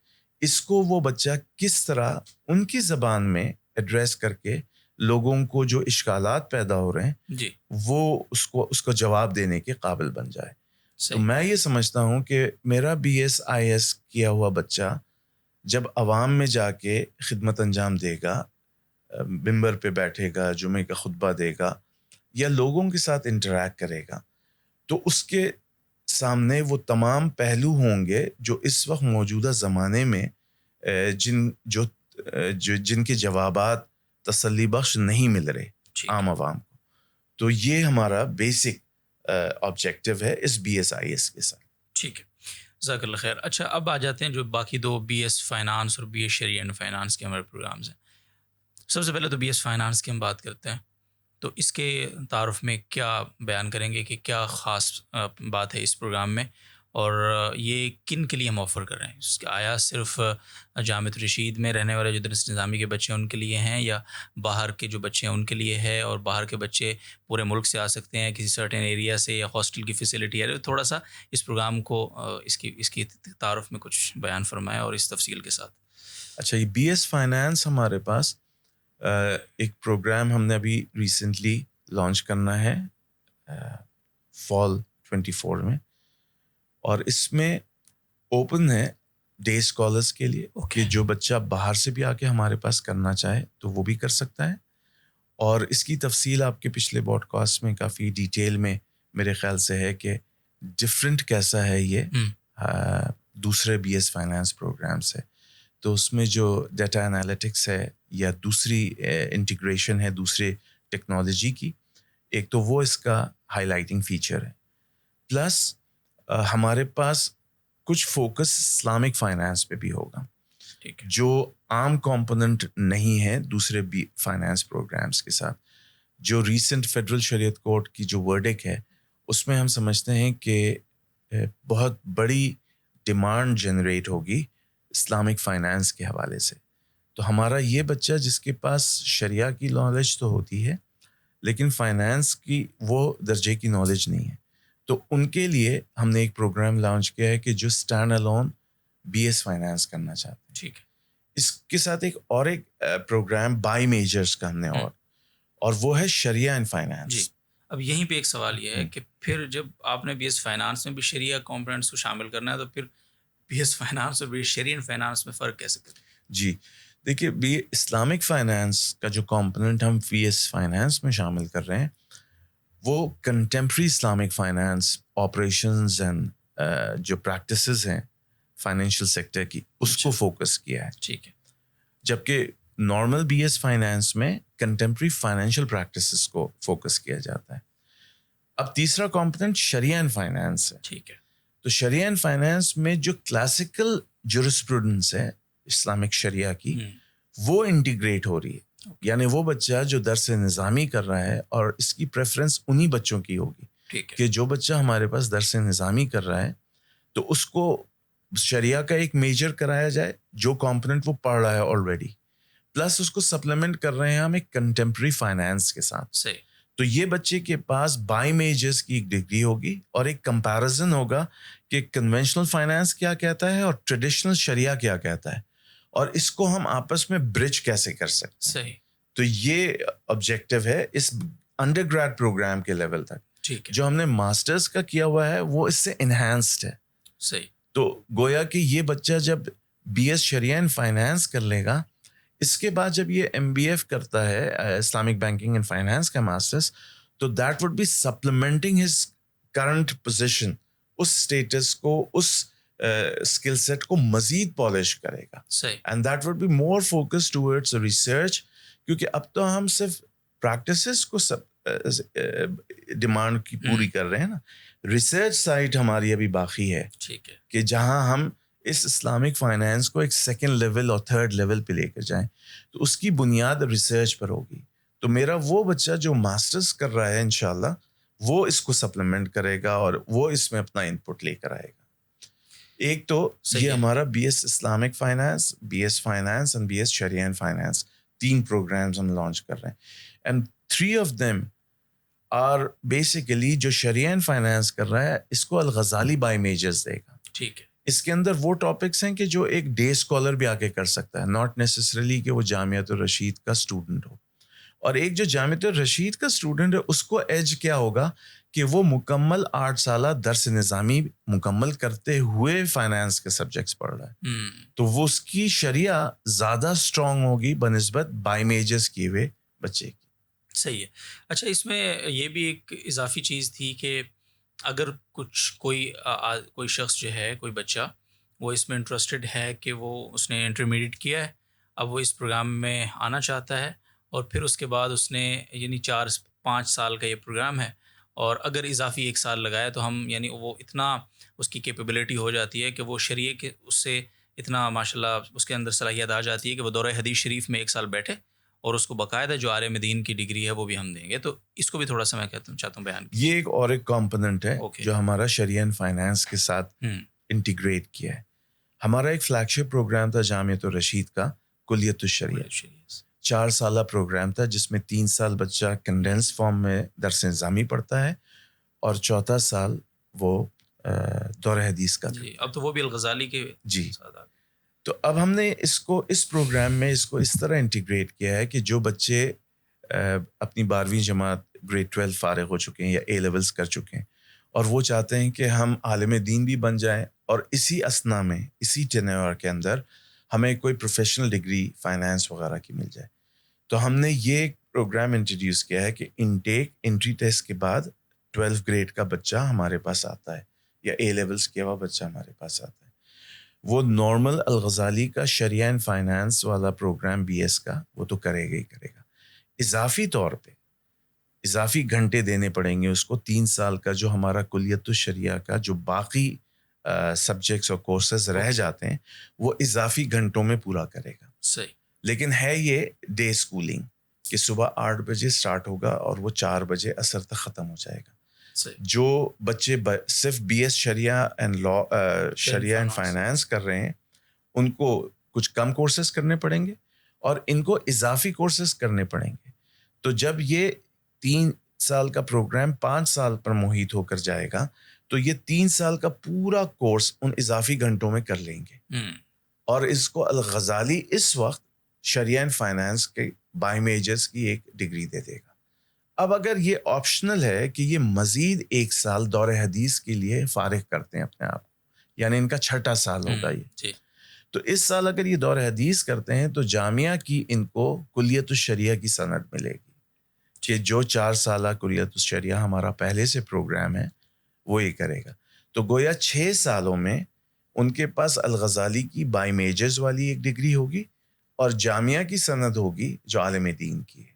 اس کو وہ بچہ کس طرح ان کی زبان میں ایڈریس کر کے لوگوں کو جو اشکالات پیدا ہو رہے ہیں وہ اس کو جواب دینے کے قابل بن جائے. تو میں یہ سمجھتا ہوں کہ میرا BSIS کیا ہوا بچہ جب عوام میں جا کے خدمت انجام دے گا، ممبر پہ بیٹھے گا، جمعے کا خطبہ دے گا یا لوگوں کے ساتھ انٹریکٹ کرے گا، تو اس کے سامنے وہ تمام پہلو ہوں گے جو اس وقت موجودہ زمانے میں جن کے جوابات تسلی بخش نہیں مل رہے عام عوام کو. تو یہ ہمارا بیسک آبجیکٹیو ہے اس BSIS کے ساتھ. ٹھیک ہے، جزاک اللہ خیر. اچھا، اب آ جاتے ہیں جو باقی دو BS فائنانس اور BS شریعہ اینڈ فائنانس کے ہمارے پروگرامز ہیں. سب سے پہلے تو BS فائنانس کی ہم بات کرتے ہیں. تو اس کے تعارف میں کیا بیان کریں گے کہ کیا خاص بات ہے اس پروگرام میں، اور یہ کن کے لیے ہم آفر کر رہے ہیں؟ اس کے آیا صرف جامعۃ الرشید میں رہنے والے جو درس نظامی کے بچے ہیں ان کے لیے ہیں، یا باہر کے جو بچے ہیں ان کے لیے ہے، اور باہر کے بچے پورے ملک سے آ سکتے ہیں کسی سرٹن ایریا سے، یا ہاسٹل کی فیسلٹی ہے؟ تھوڑا سا اس پروگرام کو اس کی تعارف میں کچھ بیان فرمائیں اور اس تفصیل کے ساتھ. اچھا، یہ BS فائنانس ہمارے پاس ایک پروگرام ہم نے ابھی ریسنٹلی لانچ کرنا ہے فال 24 میں، اور اس میں اوپن ہے ڈے اسکالرس کے لیے کہ جو بچہ باہر سے بھی آ کے ہمارے پاس کرنا چاہے تو وہ بھی کر سکتا ہے. اور اس کی تفصیل آپ کے پچھلے پوڈ کاسٹ میں کافی ڈیٹیل میں میرے خیال سے ہے کہ ڈفرینٹ کیسا ہے یہ دوسرے BS فائنانس پروگرام سے. تو اس میں جو ڈیٹا انالیٹکس ہے یا دوسری انٹیگریشن ہے دوسرے ٹیکنالوجی کی، ایک تو وہ اس کا ہائی لائٹنگ فیچر ہے. پلس ہمارے پاس کچھ فوکس اسلامک فائنانس پہ بھی ہوگا جو عام کمپوننٹ نہیں ہے دوسرے فائنانس پروگرامز کے ساتھ. جو ریسنٹ فیڈرل شریعت کورٹ کی جو ورڈک ہے اس میں ہم سمجھتے ہیں کہ بہت بڑی ڈیمانڈ جنریٹ ہوگی اسلامک فائنانس کے حوالے سے. تو ہمارا یہ بچہ جس کے پاس شریعہ کی نالج تو ہوتی ہے لیکن فائنانس کی وہ درجے کی نالج نہیں ہے، تو ان کے لیے ہم نے ایک پروگرام لانچ کیا ہے کہ جو اسٹینڈ الون BS فائنانس کرنا چاہتے ہیں. ٹھیک ہے. اس کے ساتھ ایک پروگرام بائی میجرز کا ہم نے اور وہ ہے شریعہ اینڈ فائنانس. جی، اب یہیں پہ ایک سوال یہ ہے کہ پھر جب آپ نے BS فائنانس میں بھی شریعہ کمپوننٹس کو شامل کرنا ہے تو پھر BS فائنانس اور BS شریعہ اینڈ فائنانس میں فرق کیسے کریں؟ جی دیکھیے، اسلامک فائنانس کا جو کمپوننٹ ہم BS فائنانس میں شامل کر رہے ہیں وہ contemporary Islamic finance operations and جو پریکٹسز ہیں فائنینشیل سیکٹر کی اس کو فوکس کیا ہے. ٹھیک ہے. جبکہ نارمل بی ایس فائنانس میں کنٹمپری فائنینشیل پریکٹسز کو فوکس کیا جاتا ہے. اب تیسرا کمپوننٹ شریعہ اینڈ فائنانس ہے. ٹھیک ہے. تو شریعہ اینڈ فائنانس میں جو کلاسیکل جورسپروڈنس ہے اسلامک شریعہ کی وہ انٹیگریٹ ہو رہی ہے. یعنی وہ بچہ جو درس نظامی کر رہا ہے اور اس کی پریفرنس انہی بچوں کی ہوگی کہ جو بچہ ہمارے پاس درس نظامی کر رہا ہے تو اس کو شریعہ کا ایک میجر کرایا جائے جو کمپوننٹ وہ پڑھ رہا ہے آلریڈی, پلس اس کو سپلیمنٹ کر رہے ہیں ہم ایک کنٹمپری فائنانس کے ساتھ. صحیح. تو یہ بچے کے پاس بائی میجرز کی ایک ڈگری ہوگی اور ایک کمپیریزن ہوگا کہ کنونشنل فائنانس کیا کہتا ہے اور ٹریڈیشنل شریعہ کیا کہتا ہے, اور اس کو ہم آپس میں برج کیسے کر سکتے ہیں. صحیح. تو یہ آبجیکٹو ہے اس انڈر گریڈ پروگرام کے لیول تک. ٹھیک ہے. جو ہم نے ماسٹرز کا کیا ہوا ہے وہ اس سے انہینسڈ ہے. صحیح. تو گویا کہ یہ بچہ جب بی ایس شریعہ اینڈ فائنانس کر لے گا, اس کے بعد جب یہ ایم بی ایف کرتا ہے اسلامک بینکنگ اینڈ فائنانس کا ماسٹرز, تو that would be supplementing his current position. اس اسٹیٹس کو, اس اسکل سیٹ کو مزید پالش کرے گا. صحیح. And that would be more focus towards research, کیونکہ اب تو ہم صرف پریکٹسز کو ڈیمانڈ کی پوری کر رہے ہیں نا, ریسرچ سائٹ ہماری ابھی باقی ہے. ٹھیک ہے. کہ جہاں ہم اس اسلامک فائنانس کو ایک سیکنڈ لیول اور تھرڈ لیول پہ لے کر جائیں, تو اس کی بنیاد ریسرچ پر ہوگی. تو میرا وہ بچہ جو ماسٹرز کر رہا ہے انشاءاللہ وہ اس کو سپلیمنٹ کرے گا اور وہ اس میں اپنا ان پٹ لے کر آئے گا. ایک تو یہ ہمارا B S Islamic finance, B S finance and B S شریعہ اینڈ فائنانس, 3 پروگرامز ہم لانچ کر رہے ہیں. And 3 of them are basically جو شریعہ اینڈ فائنانس کر رہا ہے اس کو الغزالی بائی میجرز دے گا. ٹھیک ہے. اس کے اندر وہ ٹاپکس ہیں کہ جو ایک ڈے اسکالر بھی آ کے کر سکتا ہے, ناٹ نیسسریلی کہ وہ جامعۃ الرشید کا اسٹوڈنٹ ہو. اور ایک جو جامعۃ الرشید کا اسٹوڈنٹ ہے اس کو ایج کیا ہوگا کہ وہ مکمل 8 سالہ درس نظامی مکمل کرتے ہوئے فائنانس کے سبجیکٹس پڑھ رہا ہے. تو وہ اس کی شریعہ زیادہ اسٹرانگ ہوگی بنسبت بائی میجرز کیے ہوئے بچے کی. صحیح ہے. اچھا, اس میں یہ بھی ایک اضافی چیز تھی کہ اگر کوئی شخص جو ہے, کوئی بچہ وہ اس میں انٹرسٹڈ ہے کہ وہ اس نے انٹرمیڈیٹ کیا ہے, اب وہ اس پروگرام میں آنا چاہتا ہے اور پھر اس کے بعد اس نے یعنی 4-5 سال کا یہ پروگرام ہے, اور اگر اضافی 1 سال لگایا تو ہم یعنی وہ اتنا اس کی کیپیبلٹی ہو جاتی ہے کہ وہ شریعہ کے اس سے اتنا ماشاءاللہ اس کے اندر صلاحیت آ جاتی ہے کہ وہ دورہ حدیث شریف میں 1 سال بیٹھے اور اس کو باقاعدہ جو عالم دین کی ڈگری ہے وہ بھی ہم دیں گے. تو اس کو بھی تھوڑا سا میں چاہتا ہوں بیان. یہ ایک اور ایک کمپوننٹ ہے جو ہمارا شریعہ اینڈ فائنانس کے ساتھ انٹیگریٹ کیا ہے. ہمارا ایک فلیگ شپ پروگرام تھا جامعۃ الرشید کا, کلیت الشریعہ. 4 سالہ پروگرام تھا جس میں 3 سال بچہ کنڈینس فارم میں درس نظامی پڑھتا ہے اور 4تھا سال وہ دورہ حدیث کا. اب تو وہ بھی الغزالی کے. جی. تو اب ہم نے اس پروگرام میں اس کو اس طرح انٹیگریٹ کیا ہے کہ جو بچے اپنی 12ویں جماعت گریڈ 12 فارغ ہو چکے ہیں یا اے لیولز کر چکے ہیں اور وہ چاہتے ہیں کہ ہم عالم دین بھی بن جائیں اور اسی اسنا میں, اسی ٹینیور کے اندر ہمیں کوئی پروفیشنل ڈگری فائنانس وغیرہ کی مل جائے, تو ہم نے یہ پروگرام انٹروڈیوس کیا ہے کہ انٹری ٹیسٹ کے بعد 12 گریڈ کا بچہ ہمارے پاس آتا ہے یا اے لیولز کیا ہوا بچہ ہمارے پاس آتا ہے. وہ نارمل الغزالی کا شریعہ اینڈ فائنانس والا پروگرام بی ایس کا وہ تو کرے گا ہی کرے گا. اضافی طور پہ اضافی گھنٹے دینے پڑیں گے اس کو. 3 سال کا جو ہمارا کلیت الشریعہ کا جو باقی سبجیکٹس اور کورسز رہ جاتے ہیں وہ اضافی گھنٹوں میں پورا کرے گا. صحیح. لیکن ہے یہ ڈے اسکولنگ کہ صبح 8 بجے اسٹارٹ ہوگا اور وہ 4 بجے عصر تک ختم ہو جائے گا. جو بچے صرف بی ایس شریعہ اینڈ شریعہ اینڈ فائنانس کر رہے ہیں ان کو کچھ کم کورسز کرنے پڑیں گے اور ان کو اضافی کورسز کرنے پڑیں گے. تو جب یہ 3 سال کا پروگرام 5 سال پر محیط ہو کر جائے گا تو یہ 3 سال کا پورا کورس ان اضافی گھنٹوں میں کر لیں گے. اور اس کو الغزالی اس وقت شریعہ اینڈ فائنانس کے بائی میجرز کی ایک ڈگری دے دے گا. اب اگر یہ آپشنل ہے کہ یہ مزید 1 سال دور حدیث کے لیے فارغ کرتے ہیں اپنے آپ کو, یعنی ان کا 6واں سال ہوگا یہ, تو اس سال اگر یہ دور حدیث کرتے ہیں تو جامعہ کی ان کو کلیت الشریعہ کی سند ملے گی کہ جو 4 سالہ کلیت الشریعہ ہمارا پہلے سے پروگرام ہے وہ یہ کرے گا. تو گویا 6 سالوں میں ان کے پاس الغزالی کی بائی میجرز والی ایک ڈگری ہوگی اور جامعہ کی سند ہوگی جو عالم دین کی ہے.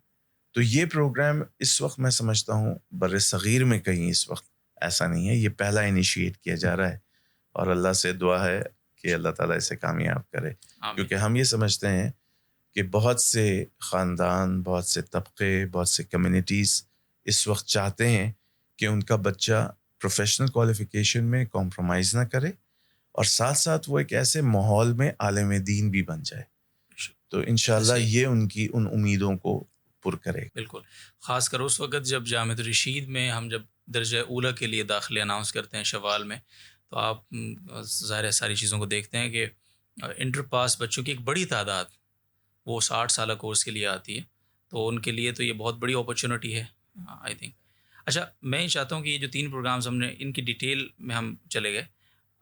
تو یہ پروگرام اس وقت میں سمجھتا ہوں بر صغیر میں کہیں اس وقت ایسا نہیں ہے. یہ پہلا انیشیٹ کیا جا رہا ہے اور اللہ سے دعا ہے کہ اللہ تعالیٰ اسے کامیاب کرے. کیونکہ ہم یہ سمجھتے ہیں کہ بہت سے خاندان, بہت سے طبقے, بہت سے کمیونٹیز اس وقت چاہتے ہیں کہ ان کا بچہ پروفیشنل کوالیفیکیشن میں کمپرومائز نہ کرے اور ساتھ ساتھ وہ ایک ایسے ماحول میں عالم دین بھی بن جائے. تو انشاءاللہ یہ ان امیدوں کو پر کرے گا. بالکل, خاص کر اس وقت جب جامعۃ الرشید میں ہم جب درجہ اولیٰ کے لیے داخلے اناؤنس کرتے ہیں شوال میں, تو آپ ظاہر ساری چیزوں کو دیکھتے ہیں کہ انٹر پاس بچوں کی ایک بڑی تعداد وہ 60 سالہ کورس کے لیے آتی ہے. تو ان کے لیے تو یہ بہت بڑی اپرچونٹی ہے آئی تھنک. اچھا, میں یہ چاہتا ہوں کہ یہ جو 3 پروگرامز ہم نے ان کی ڈیٹیل میں ہم چلے گئے,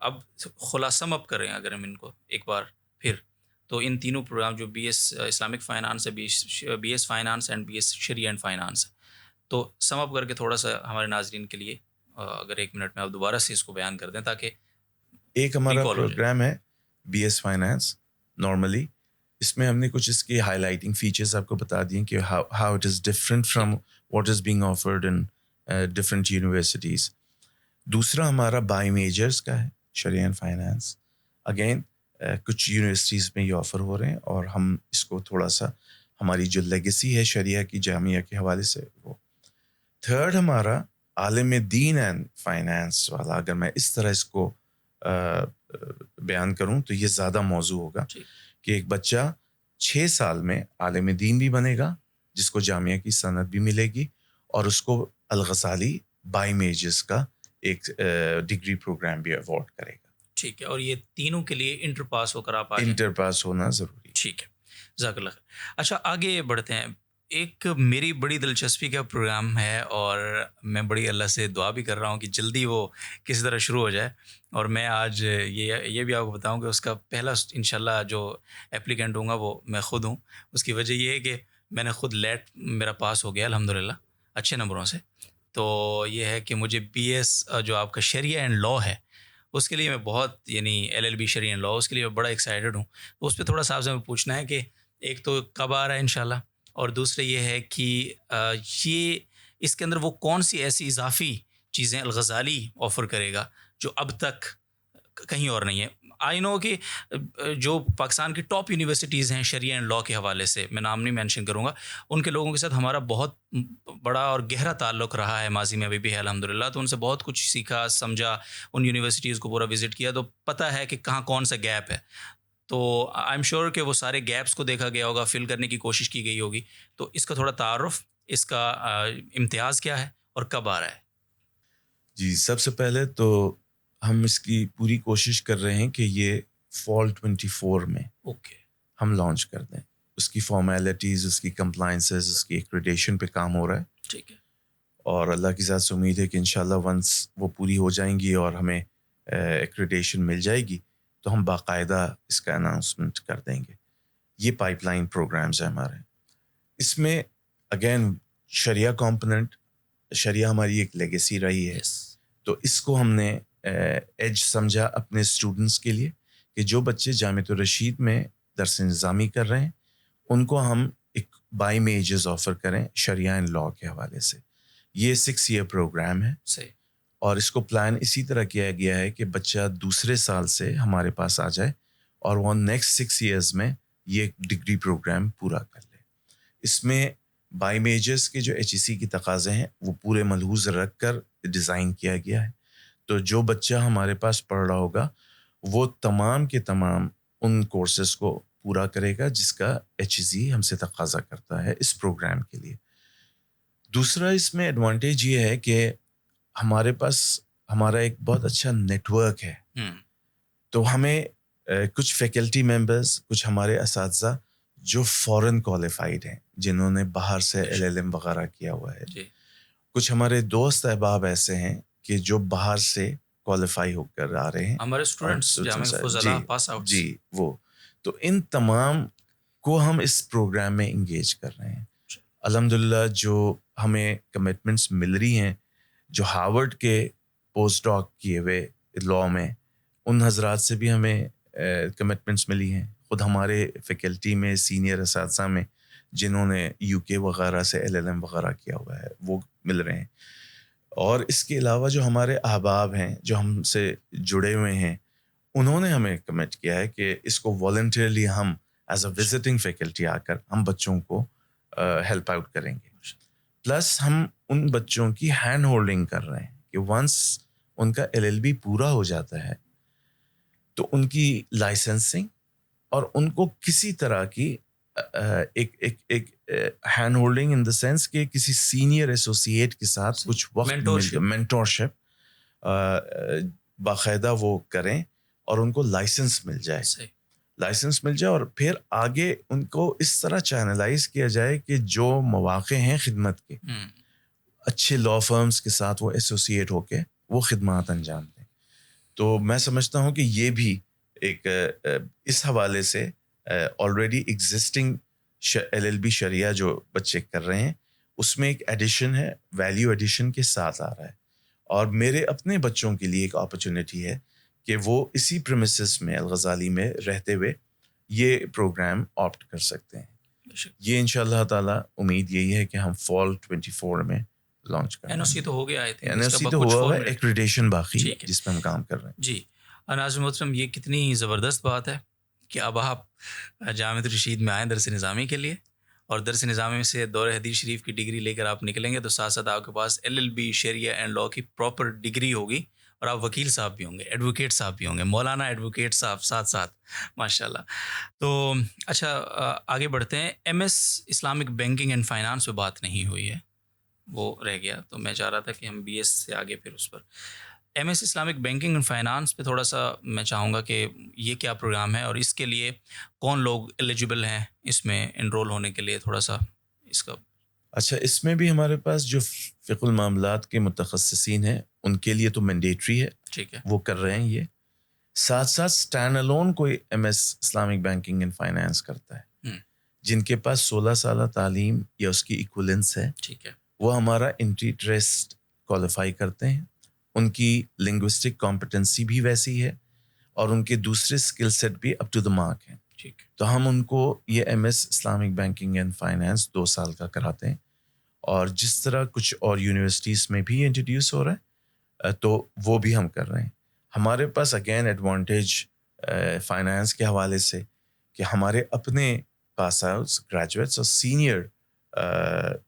اب خلاصم اپ کریں اگر ہم ان کو ایک بار پھر, تو ان تینوں پروگرام جو بی ایس اسلامک فائنانس ہے, B S finance and B S شریعہ اینڈ فائنانس, تو سم اپ کر کے تھوڑا سا ہمارے ناظرین کے لیے اگر 1 منٹ میں آپ دوبارہ سے اس کو بیان کر دیں تاکہ ایک ہمارا پروگرام ہے بی ایس فائنانس نارملی, اس میں ہم نے کچھ اس کی ہائی لائٹنگ فیچرز آپ کو بتا دیے کہ how it is different from what is being offered in different universities. دوسرا ہمارا بائی میجرز کا ہے شریعہ اینڈ فائنانس, اگین کچھ یونیورسٹیز میں یہ آفر ہو رہے ہیں اور ہم اس کو تھوڑا سا ہماری جو لیگیسی ہے شریعہ کی جامعہ کے حوالے سے وہ. تھرڈ ہمارا عالم دین اینڈ فائنانس والا, اگر میں اس طرح اس کو بیان کروں تو یہ زیادہ موضوع ہوگا کہ ایک بچہ 6 سال میں عالم دین بھی بنے گا جس کو جامعہ کی سند بھی ملے گی اور اس کو الغزالی بائی میجرز کا ایک ڈگری پروگرام بھی اوارڈ کرے گا. ٹھیک ہے, اور یہ تینوں کے لیے انٹر پاس ہو کر آپ آگے, انٹر پاس ہونا ضروری. ٹھیک ہے, جزاک اللہ خیر. اچھا, آگے بڑھتے ہیں. ایک میری بڑی دلچسپی کا پروگرام ہے اور میں بڑی اللہ سے دعا بھی کر رہا ہوں کہ جلدی وہ کسی طرح شروع ہو جائے, اور میں آج یہ بھی آپ کو بتاؤں کہ اس کا پہلا انشاءاللہ جو اپلیکنٹ ہوں گا وہ میں خود ہوں. اس کی وجہ یہ ہے کہ میں نے خود لیٹ میرا پاس ہو گیا الحمدللہ اچھے نمبروں سے. تو یہ ہے کہ مجھے بی ایس جو آپ کا شریعہ اینڈ لاء ہے اس کے لیے میں بہت یعنی LLB شریعہ اینڈ لاء اس کے لیے میں بڑا ایکسائٹیڈ ہوں. تو اس پہ تھوڑا سا آپ سے میں پوچھنا ہے کہ ایک تو کب آ رہا ہے انشاءاللہ, اور دوسرے یہ ہے کہ یہ اس کے اندر وہ کون سی ایسی اضافی چیزیں الغزالی آفر کرے گا جو اب تک کہیں اور نہیں ہے. آئی نو کہ جو پاکستان کی ٹاپ یونیورسٹیز ہیں شریعہ اینڈ لاء کے حوالے سے, میں نام نہیں مینشن کروں گا, ان کے لوگوں کے ساتھ ہمارا بہت بڑا اور گہرا تعلق رہا ہے ماضی میں, ابھی بھی ہے الحمدللہ. تو ان سے بہت کچھ سیکھا سمجھا, ان یونیورسٹیز کو پورا وزٹ کیا, تو پتہ ہے کہ کہاں کون سا گیپ ہے. تو آئی ایم شیور کہ وہ سارے گیپس کو دیکھا گیا ہوگا, فل کرنے کی کوشش کی گئی ہوگی. تو اس کا تھوڑا تعارف, اس کا امتیاز کیا ہے اور کب آ رہا ہے؟ جی, سب سے پہلے تو ہم اس کی پوری کوشش کر رہے ہیں کہ یہ فال 24 میں ہم لانچ کر دیں. اس کی فارمیلٹیز, اس کی کمپلائنسز, اس کی ایکریڈیشن پہ کام ہو رہا ہے. ٹھیک ہے, اور اللہ کی ذات سے امید ہے کہ انشاءاللہ ونس وہ پوری ہو جائیں گی اور ہمیں ایکریڈیشن مل جائے گی تو ہم باقاعدہ اس کا اناؤنسمنٹ کر دیں گے. یہ پائپ لائن پروگرامز ہیں ہمارے. اس میں اگین شریعہ کمپوننٹ, شریعہ ہماری ایک لیگیسی رہی ہے, تو اس کو ہم نے ایج سمجھا اپنے اسٹوڈنٹس کے لیے کہ جو بچے جامعۃ الرشید میں درس نظامی کر رہے ہیں ان کو ہم ایک بائی میجرز آفر کریں شریعہ اینڈ لاء کے حوالے سے. یہ 6 ایئر پروگرام ہے صحیح, اور اس کو پلان اسی طرح کیا گیا ہے کہ بچہ دوسرے سال سے ہمارے پاس آ جائے اور وہ نیکسٹ 6 ایئرز میں یہ ڈگری پروگرام پورا کر لے. اس میں بائی میجرز کے جو HEC کی تقاضے ہیں وہ پورے ملحوظ رکھ کر ڈیزائن کیا گیا ہے. تو جو بچہ ہمارے پاس پڑھ رہا ہوگا وہ تمام کے تمام ان کورسز کو پورا کرے گا جس کا HEC ہم سے تقاضا کرتا ہے اس پروگرام کے لیے. دوسرا اس میں ایڈوانٹیج یہ ہے کہ ہمارے پاس ہمارا ایک بہت اچھا نیٹ ورک ہے. تو ہمیں کچھ فیکلٹی ممبرز, کچھ ہمارے اساتذہ جو فورن کوالیفائڈ ہیں, جنہوں نے باہر سے LLM وغیرہ کیا ہوا ہے. کچھ ہمارے دوست احباب ایسے ہیں کہ جو باہر سے کوالیفائی ہو کر آ رہے ہیں, ہمارے اسٹوڈنٹس جامعہ فضلہ پاس آؤٹ. جی وہ, تو ان تمام کو ہم اس پروگرام میں انگیج کر رہے ہیں. الحمدللہ جو ہمیں کمٹمنٹس مل رہی ہیں, جو ہارورڈ کے پوسٹ ڈاک کیے ہوئے لاء میں, ان حضرات سے بھی ہمیں کمٹمنٹس ملی ہیں. خود ہمارے فیکلٹی میں سینئر اساتذہ میں جنہوں نے UK وغیرہ سے LLM وغیرہ کیا ہوا ہے وہ مل رہے ہیں. اور اس کے علاوہ جو ہمارے احباب ہیں جو ہم سے جڑے ہوئے ہیں انہوں نے ہمیں کمٹ کیا ہے کہ اس کو والنٹیرلی ہم ایز اے وزٹنگ فیکلٹی آ کر ہم بچوں کو ہیلپ آؤٹ کریں گے. پلس ہم ان بچوں کی ہینڈ ہولڈنگ کر رہے ہیں کہ ونس ان کا LLB پورا ہو جاتا ہے تو ان کی لائسنسنگ اور ان کو کسی طرح کی ایک hand holding in the sense کہ کسی سینئر ایسوسیٹ کے ساتھ کچھ وقت مینٹورشپ باقاعدہ وہ کریں اور ان کو لائسنس مل جائے اور پھر آگے ان کو اس طرح چینلائز کیا جائے کہ جو مواقع ہیں خدمت کے اچھے لا فرمز کے ساتھ وہ ایسوسیٹ ہو کے وہ خدمات انجام دیں. تو میں سمجھتا ہوں کہ یہ بھی ایک اس حوالے سے آلریڈی ایگزسٹنگ LLB شریعہ جو بچے کر رہے ہیں اس میں ایک ایڈیشن ہے, ویلیو ایڈیشن کے ساتھ آ رہا ہے. اور میرے اپنے بچوں کے لیے ایک اپرچونٹی ہے کہ وہ اسی پریمیسز میں الغزالی میں رہتے ہوئے یہ پروگرام آپٹ کر سکتے ہیں. یہ انشاءاللہ تعالی امید یہی ہے کہ ہم فال 24 میں لانچ کریں. NOC تو ہو گیا, NOC تو ہوا ہے, ایکریڈیشن باقی ہے جس پہ ہم کام کر رہے ہیں. جی ناظرین محترم, یہ کتنی زبردست بات ہے کہ اب آپ جامعۃ الرشید میں آئیں درس نظامی کے لیے, اور درس نظامی سے دور حدیث شریف کی ڈگری لے کر آپ نکلیں گے تو ساتھ ساتھ آپ کے پاس LLB شریعہ اینڈ لا کی پراپر ڈگری ہوگی, اور آپ وکیل صاحب بھی ہوں گے, ایڈوکیٹ صاحب بھی ہوں گے, مولانا ایڈوکیٹ صاحب ساتھ ساتھ, ماشاء اللہ. تو اچھا آگے بڑھتے ہیں. MS Islamic banking and finance پہ بات نہیں ہوئی ہے, وہ رہ گیا, تو میں چاہ رہا تھا کہ ہم BS سے آگے پھر اس پر MS Islamic banking and finance پہ تھوڑا سا میں چاہوں گا کہ یہ کیا پروگرام ہے اور اس کے لیے کون لوگ ایلیجیبل ہیں اس میں انرول ہونے کے لیے, تھوڑا سا اس کا. اچھا, اس میں بھی ہمارے پاس جو فقہ المعاملات کے متخصصین ہیں ان کے لیے تو مینڈیٹری ہے, ٹھیک ہے, وہ کر رہے ہیں. یہ ساتھ ساتھ اسٹینڈ الون کوئی MS Islamic banking and finance کرتا ہے جن کے پاس 16 سالہ تعلیم یا اس کی ایکولنس ہے, ٹھیک ہے, وہ ہمارا انٹری ٹیسٹ کوالیفائی کرتے ہیں. ان کی لنگوسٹک کمپٹنسی بھی ویسی ہے اور ان کے دوسرے اسکل سیٹ بھی اپ ٹو دا مارک ہیں. تو ہم ان کو یہ MS Islamic banking and finance 2 سال کا کراتے ہیں, اور جس طرح کچھ اور یونیورسٹیز میں بھی انٹروڈیوس ہو رہا ہے تو وہ بھی ہم کر رہے ہیں. ہمارے پاس اگین ایڈوانٹیج فائنانس کے حوالے سے کہ ہمارے اپنے پاس آؤٹس, گریجویٹس اور سینئر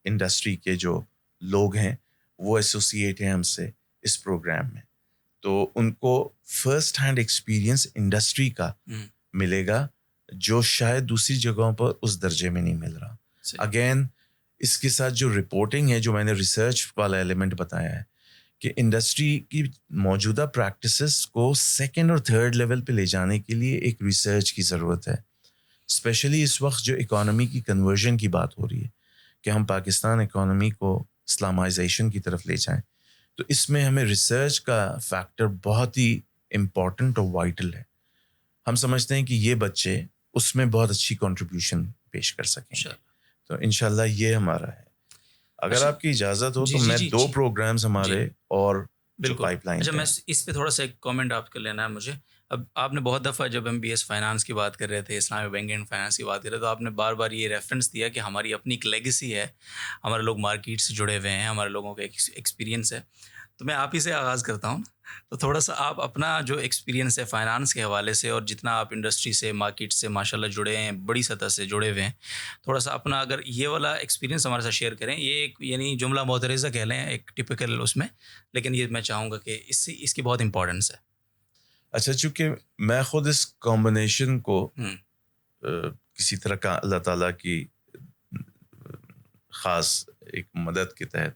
انڈسٹری کے جو لوگ ہیں وہ ایسوسیٹ ہیں ہم سے اس پروگرام میں, تو ان کو فرسٹ ہینڈ ایکسپیرئنس انڈسٹری کا ملے گا جو شاید دوسری جگہوں پر اس درجے میں نہیں مل رہا. اگین اس کے ساتھ جو رپورٹنگ ہے, جو میں نے ریسرچ والا ایلیمنٹ بتایا ہے کہ انڈسٹری کی موجودہ پریکٹسز کو سیکنڈ اور تھرڈ لیول پہ لے جانے کے لیے ایک ریسرچ کی ضرورت ہے. اسپیشلی اس وقت جو اکانومی کی کنورژن کی بات ہو رہی ہے کہ ہم پاکستان اکانومی کو اسلامائزیشن کی طرف لے جائیں, تو اس میں ہمیں ریسرچ کا فیکٹر بہت ہی امپورٹنٹ اور وائٹل ہے. ہم سمجھتے ہیں کہ یہ بچے اس میں بہت اچھی کنٹریبیوشن پیش کر سکیں, تو انشاءاللہ یہ ہمارا ہے. اگر آپ کی اجازت ہو تو میں 2 پروگرامز ہمارے اور بالکل پائپ لائن. اچھا, میں اس پہ تھوڑا سا ایک کامنٹ آپ کو لینا ہے مجھے. اب آپ نے بہت دفعہ جب ہم BS فائنانس کی بات کر رہے تھے, اسلامک بینکنگ اینڈ فائنانس کی بات کر رہے تھے, تو آپ نے بار بار یہ ریفرنس دیا کہ ہماری اپنی ایک لیگیسی ہے, ہمارے لوگ مارکیٹ سے جڑے ہوئے ہیں, ہمارے لوگوں کا ایک ایکسپیرینس ہے. تو میں آپ ہی سے آغاز کرتا ہوں, تو تھوڑا سا آپ اپنا جو ایکسپیرینس ہے فائنانس کے حوالے سے, اور جتنا آپ انڈسٹری سے, مارکیٹ سے ماشاءاللہ جڑے ہیں, بڑی سطح سے جڑے ہوئے ہیں, تھوڑا سا اپنا اگر یہ والا ایکسپیرینس ہمارے ساتھ شیئر کریں. یہ ایک یعنی جملہ معترضہ کہہ لیں, ایک ٹپیکل اس میں, لیکن یہ میں چاہوں گا کہ اس کی بہت امپورٹنس ہے. اچھا, چونکہ میں خود اس کمبینیشن کو کسی طرح کا اللہ تعالیٰ کی خاص ایک مدد کے تحت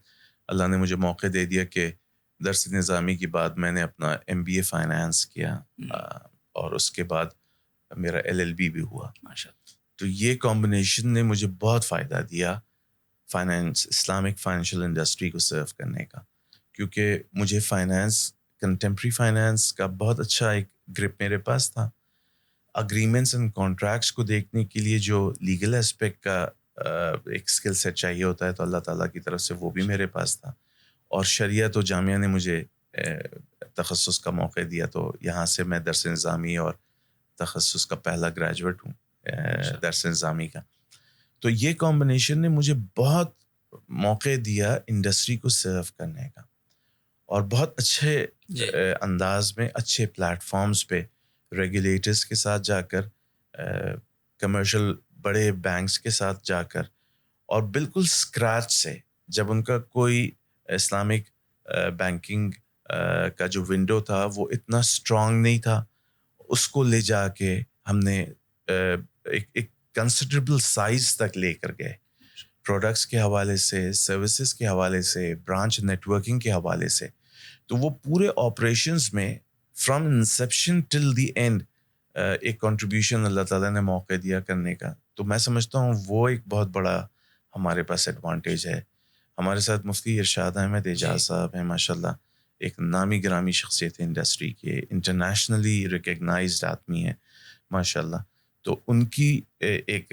اللہ نے مجھے موقع دے دیا کہ درس نظامی کے بعد میں نے اپنا MBA فائنانس کیا, اور اس کے بعد میرا LLB بھی ہوا. تو یہ کمبینیشن نے مجھے بہت فائدہ دیا فائنانس, اسلامک فائنینشیل انڈسٹری کو سرو کرنے کا, کیونکہ مجھے فائنانس, کنٹمپری فائنانس کا بہت اچھا ایک گرپ میرے پاس تھا. اگریمنٹس اینڈ کانٹریکٹس کو دیکھنے کے لیے جو لیگل اسپیکٹ کا ایک اسکل سیٹ چاہیے ہوتا ہے, تو اللہ تعالیٰ کی طرف سے وہ بھی میرے پاس تھا. اور شریعت و جامعہ نے مجھے تخصص کا موقع دیا, تو یہاں سے میں درس نظامی اور تخصص کا پہلا گریجویٹ ہوں درس نظامی کا. تو یہ کمبینیشن نے مجھے بہت موقع دیا انڈسٹری کو سرو کرنے کا, اور بہت اچھے انداز میں اچھے پلیٹ فارمز پہ ریگولیٹرز کے ساتھ جا کر, کمرشل بڑے بینکس کے ساتھ جا کر, اور بالکل اسکریچ سے, جب ان کا کوئی اسلامک بینکنگ کا جو ونڈو تھا وہ اتنا اسٹرانگ نہیں تھا, اس کو لے جا کے ہم نے ایک کنسیڈریبل سائز تک لے کر گئے, پروڈکٹس کے حوالے سے, سروسز کے حوالے سے, برانچ نیٹ ورکنگ کے حوالے سے. تو وہ پورے آپریشنز میں from inception till the end ایک کنٹریبیوشن اللہ تعالیٰ نے موقع دیا کرنے کا. تو میں سمجھتا ہوں وہ ایک بہت بڑا ہمارے پاس ایڈوانٹیج ہے. ہمارے ساتھ مفتی ارشاد احمد اعجاز صاحب ہیں, ماشاء اللہ ایک نامی گرامی شخصیت ہے انڈسٹری کے, انٹرنیشنلی ریکگنائزڈ آدمی ہے ماشاء اللہ. تو ان کی ایک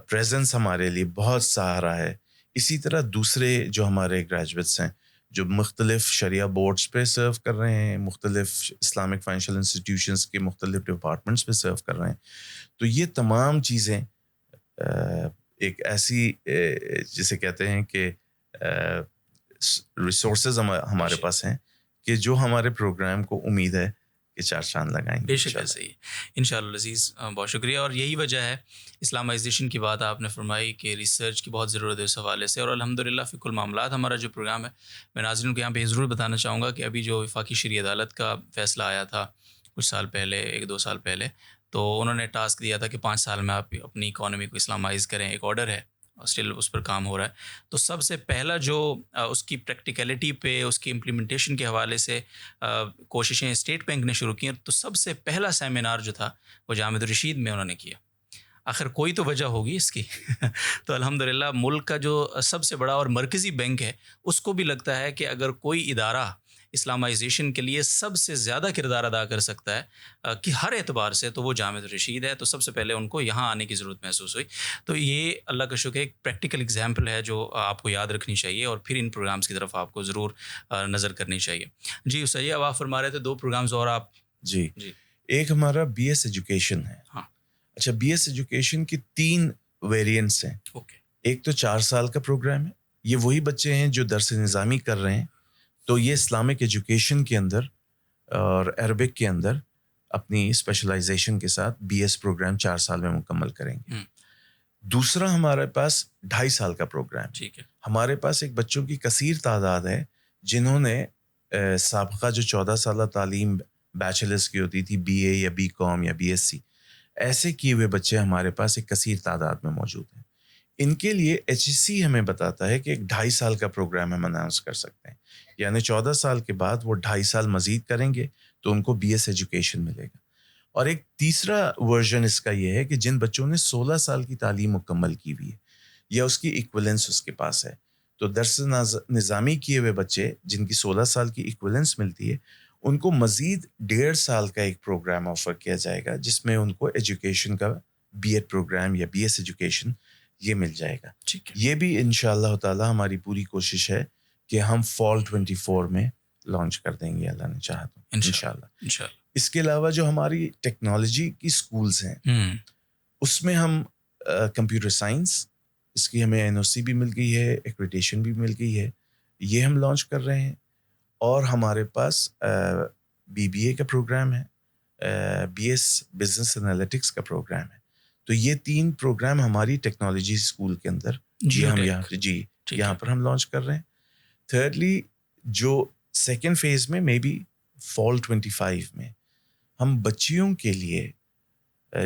پریزنس ہمارے لیے بہت سہارا ہے. اسی طرح دوسرے جو ہمارے گریجویٹس ہیں جو مختلف شریعہ بورڈز پہ سرو کر رہے ہیں, مختلف اسلامک فائنینشیل انسٹیٹیوشنز کے مختلف ڈپارٹمنٹس پہ سرو کر رہے ہیں. تو یہ تمام چیزیں ایک ایسی جسے کہتے ہیں کہ ریسورسز ہمارے پاس ہیں کہ جو ہمارے پروگرام کو امید ہے کہ چار چاند لگائیں گے. بے شک ایسے ہی انشاءاللہ عزیز, بہت شکریہ. اور یہی وجہ ہے اسلامائزیشن کی بات آپ نے فرمائی کہ ریسرچ کی بہت ضرورت ہے اس حوالے سے. اور الحمدللہ فی کل معاملات ہمارا جو پروگرام ہے, میں ناظرین کو یہاں پہ ضرور بتانا چاہوں گا کہ ابھی جو وفاقی شرعی عدالت کا فیصلہ آیا تھا کچھ سال پہلے, 1-2 سال پہلے, تو انہوں نے ٹاسک دیا تھا کہ 5 سال میں آپ اپنی اکانومی کو اسلامائز کریں. ایک آرڈر ہے, اسٹل اس پر کام ہو رہا ہے. تو سب سے پہلا جو اس کی پریکٹیکلٹی پہ, اس کی امپلیمنٹیشن کے حوالے سے کوششیں اسٹیٹ بینک نے شروع کی ہیں. تو سب سے پہلا سیمینار جو تھا وہ جامعہ الرشید میں انہوں نے کیا. آخر کوئی تو وجہ ہوگی اس کی. تو الحمدللہ ملک کا جو سب سے بڑا اور مرکزی بینک ہے, اس کو بھی لگتا ہے کہ اگر کوئی ادارہ اسلامائزیشن کے لیے سب سے زیادہ کردار ادا کر سکتا ہے کہ ہر اعتبار سے, تو وہ جامعہ الرشید ہے. تو سب سے پہلے ان کو یہاں آنے کی ضرورت محسوس ہوئی. تو یہ اللہ کا شکر ایک پریکٹیکل اگزامپل ہے جو آپ کو یاد رکھنی چاہیے, اور پھر ان پروگرامز کی طرف آپ کو ضرور نظر کرنی چاہیے. جی صحیح, اب آپ فرما رہے تھے 2 پروگرامز اور آپ. جی ایک ہمارا بی ایس ایجوکیشن ہے. ہاں اچھا, بی ایس ایجوکیشن کی 3 ویریئنٹس ہیں. اوکے. ایک تو 4 سال کا پروگرام ہے, یہ وہی بچے ہیں جو درس نظامی کر رہے ہیں, تو یہ اسلامک ایجوکیشن کے اندر اور عربک کے اندر اپنی اسپیشلائزیشن کے ساتھ بی ایس پروگرام 4 سال میں مکمل کریں گے. دوسرا ہمارے پاس 2.5 سال کا پروگرام. ٹھیک ہے. ہمارے پاس ایک بچوں کی کثیر تعداد ہے جنہوں نے سابقہ جو 14 سالہ تعلیم بیچلرس کی ہوتی تھی, بی اے یا بی کام یا بی ایس سی, ایسے کیے ہوئے بچے ہمارے پاس ایک کثیر تعداد میں موجود ہیں. ان کے لیے ایچ ای سی ہمیں بتاتا ہے کہ ایک 2.5 سال کا پروگرام ہم اناؤنس کر سکتے ہیں, یعنی 14 سال کے بعد وہ 2.5 سال مزید کریں گے تو ان کو بی ایس ایجوکیشن ملے گا. اور ایک تیسرا ورژن اس کا یہ ہے کہ جن بچوں نے 16 سال کی تعلیم مکمل کی ہوئی ہے یا اس کی ایکویلنس اس کے پاس ہے, تو درس نظامی کیے ہوئے بچے جن کی 16 سال کی ایکویلنس ملتی ہے, ان کو مزید 1.5 سال کا ایک پروگرام آفر کیا جائے گا جس میں ان کو ایجوکیشن کا بی ایڈ پروگرام یا بی ایس ایجوکیشن یہ مل جائے گا. یہ بھی انشاءاللہ تعالی ہماری پوری کوشش ہے کہ ہم فال 24 میں لانچ کر دیں گے, اللہ نے چاہا تو انشاءاللہ. اس کے علاوہ جو ہماری ٹیکنالوجی کی سکولز ہیں اس میں ہم کمپیوٹر سائنس, اس کی ہمیں این او سی بھی مل گئی ہے, ایکریڈیشن بھی مل گئی ہے, یہ ہم لانچ کر رہے ہیں. اور ہمارے پاس بی بی اے کا پروگرام ہے, بی ایس بزنس انالیٹکس کا پروگرام ہے. تو یہ 3 پروگرام ہماری ٹیکنالوجی اسکول کے اندر یہاں پر ہم لانچ کر رہے ہیں. تھرڈلی جو سیکنڈ فیز میں مے بی فال 25 میں ہم بچیوں کے لیے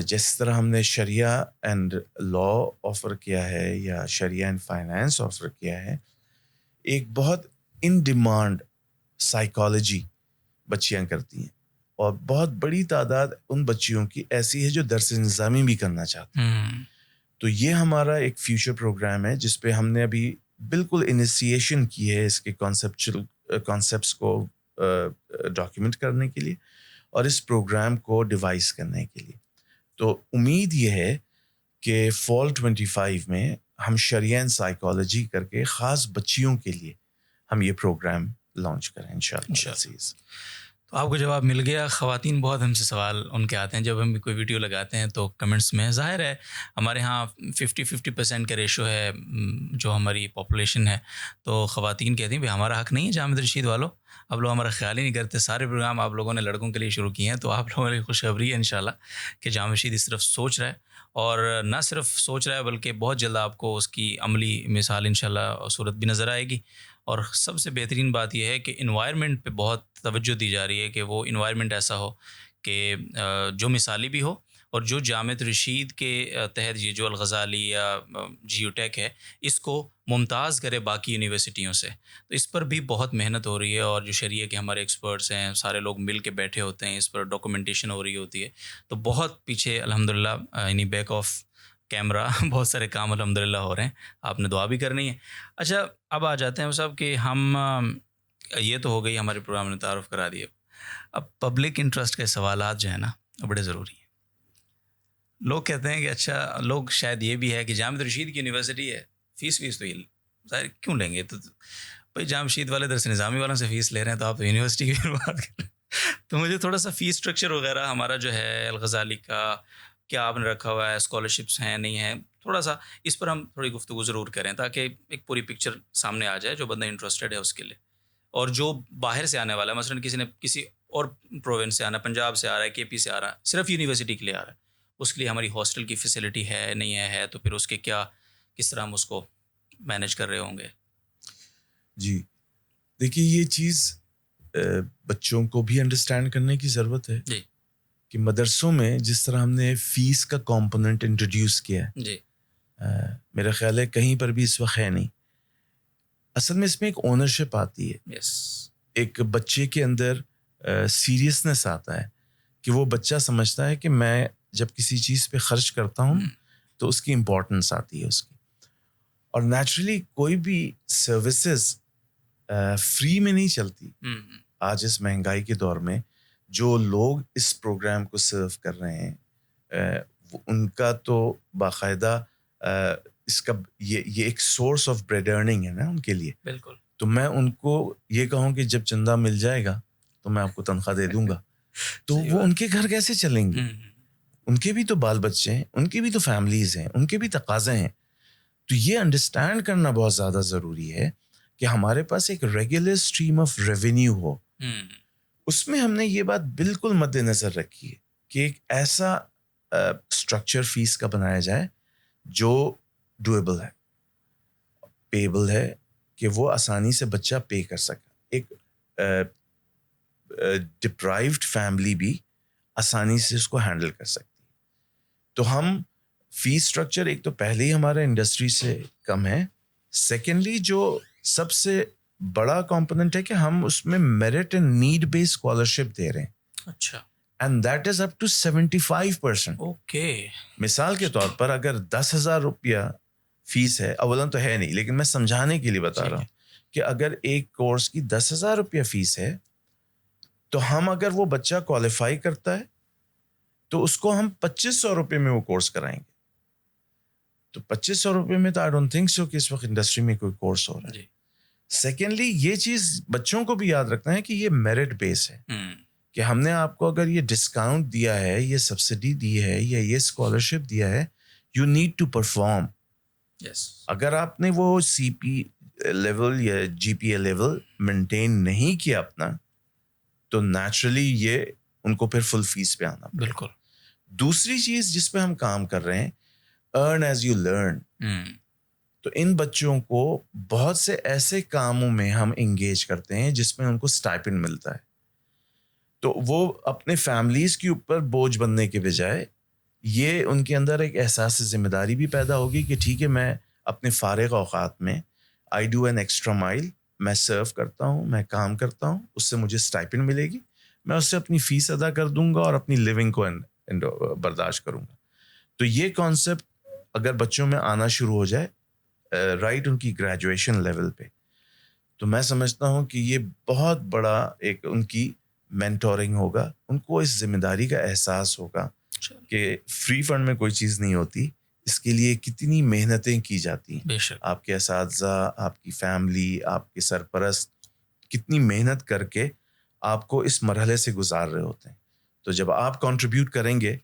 جس طرح ہم نے شریعہ اینڈ لا آفر کیا ہے یا شریعہ اینڈ فائنانس آفر کیا ہے, ایک بہت ان ڈیمانڈ سائیکالوجی بچیاں کرتی ہیں, اور بہت بڑی تعداد ان بچیوں کی ایسی ہے جو درس نظامی بھی کرنا چاہتی ہیں. تو یہ ہمارا ایک فیوچر پروگرام ہے جس پہ ہم نے ابھی بالکل انیشیشن کی ہے اس کے کانسیپٹس کو ڈاکیومنٹ کرنے کے لیے اور اس پروگرام کو ڈیوائس کرنے کے لیے. تو امید یہ ہے کہ فال 25 میں ہم شریعہ اینڈ سائیکالوجی کر کے خاص بچیوں کے لیے ہم یہ پروگرام لانچ کریں انشاءاللہ. تو آپ کو جواب مل گیا. خواتین بہت ہم سے سوال ان کے آتے ہیں جب ہم کوئی ویڈیو لگاتے ہیں تو کمنٹس میں. ظاہر ہے ہمارے ہاں 50% کا ریشو ہے جو ہماری پاپولیشن ہے, تو خواتین کہتی ہیں بھائی ہمارا حق نہیں ہے جامع رشید والوں, آپ لوگ ہمارا خیال ہی نہیں کرتے, سارے پروگرام آپ لوگوں نے لڑکوں کے لیے شروع کیے ہیں, تو آپ لوگوں کی خوشخبری ہے انشاءاللہ کہ جامع رشید اس طرف سوچ رہا ہے, اور نہ صرف سوچ رہا ہے بلکہ بہت جلد آپ کو اس کی عملی مثال انشاءاللہ صورت بھی نظر آئے گی. اور سب سے بہترین بات یہ ہے کہ انوائرمنٹ پہ بہت توجہ دی جا رہی ہے کہ وہ انوائرمنٹ ایسا ہو کہ جو مثالی بھی ہو, اور جو جامعہ رشید کے تحت یہ جو الغزالی یا جیو ٹیک ہے اس کو ممتاز کرے باقی یونیورسٹیوں سے. تو اس پر بھی بہت محنت ہو رہی ہے, اور جو شریعہ کے ہمارے ایکسپرٹس ہیں سارے لوگ مل کے بیٹھے ہوتے ہیں, اس پر ڈاکومنٹیشن ہو رہی ہوتی ہے. تو بہت پیچھے الحمدللہ یعنی بیک آف کیمرہ بہت سارے کام الحمدللہ ہو رہے ہیں, آپ نے دعا بھی کرنی ہے. اچھا اب آ جاتے ہیں صاحب کہ ہم یہ تو ہو گئی ہمارے پروگرام نے تعارف کرا دیے. اب پبلک انٹرسٹ کے سوالات جو ہیں نا بڑے ضروری ہیں. لوگ کہتے ہیں کہ اچھا لوگ شاید یہ بھی ہے کہ جامعہ رشید کی یونیورسٹی ہے, فیس تو یہ ظاہر کیوں لیں گے, تو بھائی جامعہ رشید والے درس نظامی والوں سے فیس لے رہے ہیں تو آپ یونیورسٹی کی بات کر رہے ہیں. تو مجھے تھوڑا سا فیس اسٹرکچر وغیرہ ہمارا جو ہے الغزالی کا کیا آپ نے رکھا ہوا ہے, اسکالرشپس ہیں نہیں ہیں, تھوڑا سا اس پر ہم تھوڑی گفتگو ضرور کریں تاکہ ایک پوری پکچر سامنے آ جائے جو بندہ انٹرسٹڈ ہے اس کے لیے. اور جو باہر سے آنے والا ہے, مثلا کسی نے کسی اور پروونس سے آنا, پنجاب سے آ رہا ہے, کے پی سے آ رہا ہے, صرف یونیورسٹی کے لیے آ رہا ہے, اس کے لیے ہماری ہاسٹل کی فیسلٹی ہے نہیں ہے, تو پھر اس کے کیا کس طرح ہم اس کو مینیج کر رہے ہوں گے. جی دیکھیے یہ چیز بچوں کو بھی انڈرسٹینڈ کرنے کی ضرورت ہے جی کہ مدرسوں میں جس طرح ہم نے فیس کا کمپوننٹ انٹروڈیوس کیا ہے, جی میرا خیال ہے کہیں پر بھی اس وقت ہے نہیں. اصل میں اس میں ایک اونرشپ آتی ہے, یس ایک بچے کے اندر سیریسنس آتا ہے کہ وہ بچہ سمجھتا ہے کہ میں جب کسی چیز پہ خرچ کرتا ہوں تو اس کی امپورٹنس آتی ہے اس کی. اور نیچرلی کوئی بھی سروسز فری میں نہیں چلتی. آج اس مہنگائی کے دور میں جو لوگ اس پروگرام کو سرو کر رہے ہیں ان کا تو باقاعدہ اس کا یہ ایک سورس آف بریڈ ارننگ ہے نا ان کے لیے. بالکل. تو میں ان کو یہ کہوں کہ جب چندہ مل جائے گا تو میں آپ کو تنخواہ دے دوں گا, تو وہ ان کے گھر کیسے چلیں گے؟ ان کے بھی تو بال بچے ہیں, ان کی بھی تو فیملیز ہیں, ان کے بھی تقاضے ہیں. تو یہ انڈرسٹینڈ کرنا بہت زیادہ ضروری ہے کہ ہمارے پاس ایک ریگولر اسٹریم آف ریونیو ہو. اس میں ہم نے یہ بات بالکل مد نظر رکھی ہے کہ ایک ایسا اسٹرکچر فیس کا بنایا جائے جو ڈویبل ہے, پیبل ہے, کہ وہ آسانی سے بچہ پے کر سکے. ایک ڈپرائیوڈ فیملی بھی آسانی سے اس کو ہینڈل کر سکتی. تو ہم فیس اسٹرکچر ایک تو پہلے ہی ہمارا انڈسٹری سے کم ہے. سیکنڈلی جو سب سے بڑا کمپوننٹ ہے کہ ہم اس میں merit and need based scholarship دے رہے ہیں. اچھا. And that is up to 75%. Okay. مثال کے طور پر اگر 10,000 روپیہ فیس ہے, اولاً تو ہے نہیں لیکن میں سمجھانے کے لیے بتا رہا ہوں کہ اگر ایک کورس کی 10,000 روپیہ فیس ہے تو ہم اگر وہ بچہ کوالیفائی کرتا ہے تو اس کو ہم 2,500 روپے میں وہ کورس کرائیں گے. تو 2,500 روپے میں تو آئی ڈونٹ تھنک سو کہ اس وقت انڈسٹری میں کوئی کورس ہو رہا ہے. سیکنڈلی یہ چیز بچوں کو بھی یاد رکھنا ہے کہ یہ میرٹ بیس ہے, کہ ہم نے آپ کو اگر یہ ڈسکاؤنٹ دیا ہے, یہ سبسڈی دی ہے یا یہ اسکالرشپ دیا ہے, یو نیڈ ٹو پرفارم. اگر آپ نے وہ سی پی لیول یا جی پی اے لیول مینٹین نہیں کیا اپنا تو نیچرلی یہ ان کو پھر فل فیس پہ آنا. بالکل. دوسری چیز جس پہ ہم کام کر رہے ہیں, ارن ایز یو لرن. تو ان بچوں کو بہت سے ایسے کاموں میں ہم انگیج کرتے ہیں جس میں ان کو اسٹائپنڈ ملتا ہے. تو وہ اپنے فیملیز کے اوپر بوجھ بننے کے بجائے یہ ان کے اندر ایک احساس ذمہ داری بھی پیدا ہوگی کہ ٹھیک ہے میں اپنے فارغ اوقات میں آئی ڈو این ایکسٹرا مائل, میں سرو کرتا ہوں, میں کام کرتا ہوں, اس سے مجھے اسٹائپنڈ ملے گی, میں اس سے اپنی فیس ادا کر دوں گا اور اپنی لیونگ کو برداشت کروں گا. تو یہ کانسیپٹ اگر بچوں میں آنا شروع ہو جائے رائٹ ان کی گریجویشن لیول پہ, تو میں سمجھتا ہوں کہ یہ بہت بڑا ایک ان کی مینٹورنگ ہوگا. ان کو اس ذمہ داری کا احساس ہوگا کہ فری فنڈ میں کوئی چیز نہیں ہوتی, اس کے لیے کتنی محنتیں کی جاتی ہیں. بے شک. آپ کے اساتذہ, آپ کی فیملی, آپ کے سرپرست کتنی محنت کر کے آپ کو اس مرحلے سے گزار رہے ہوتے ہیں. تو جب آپ کنٹریبیوٹ کریں گے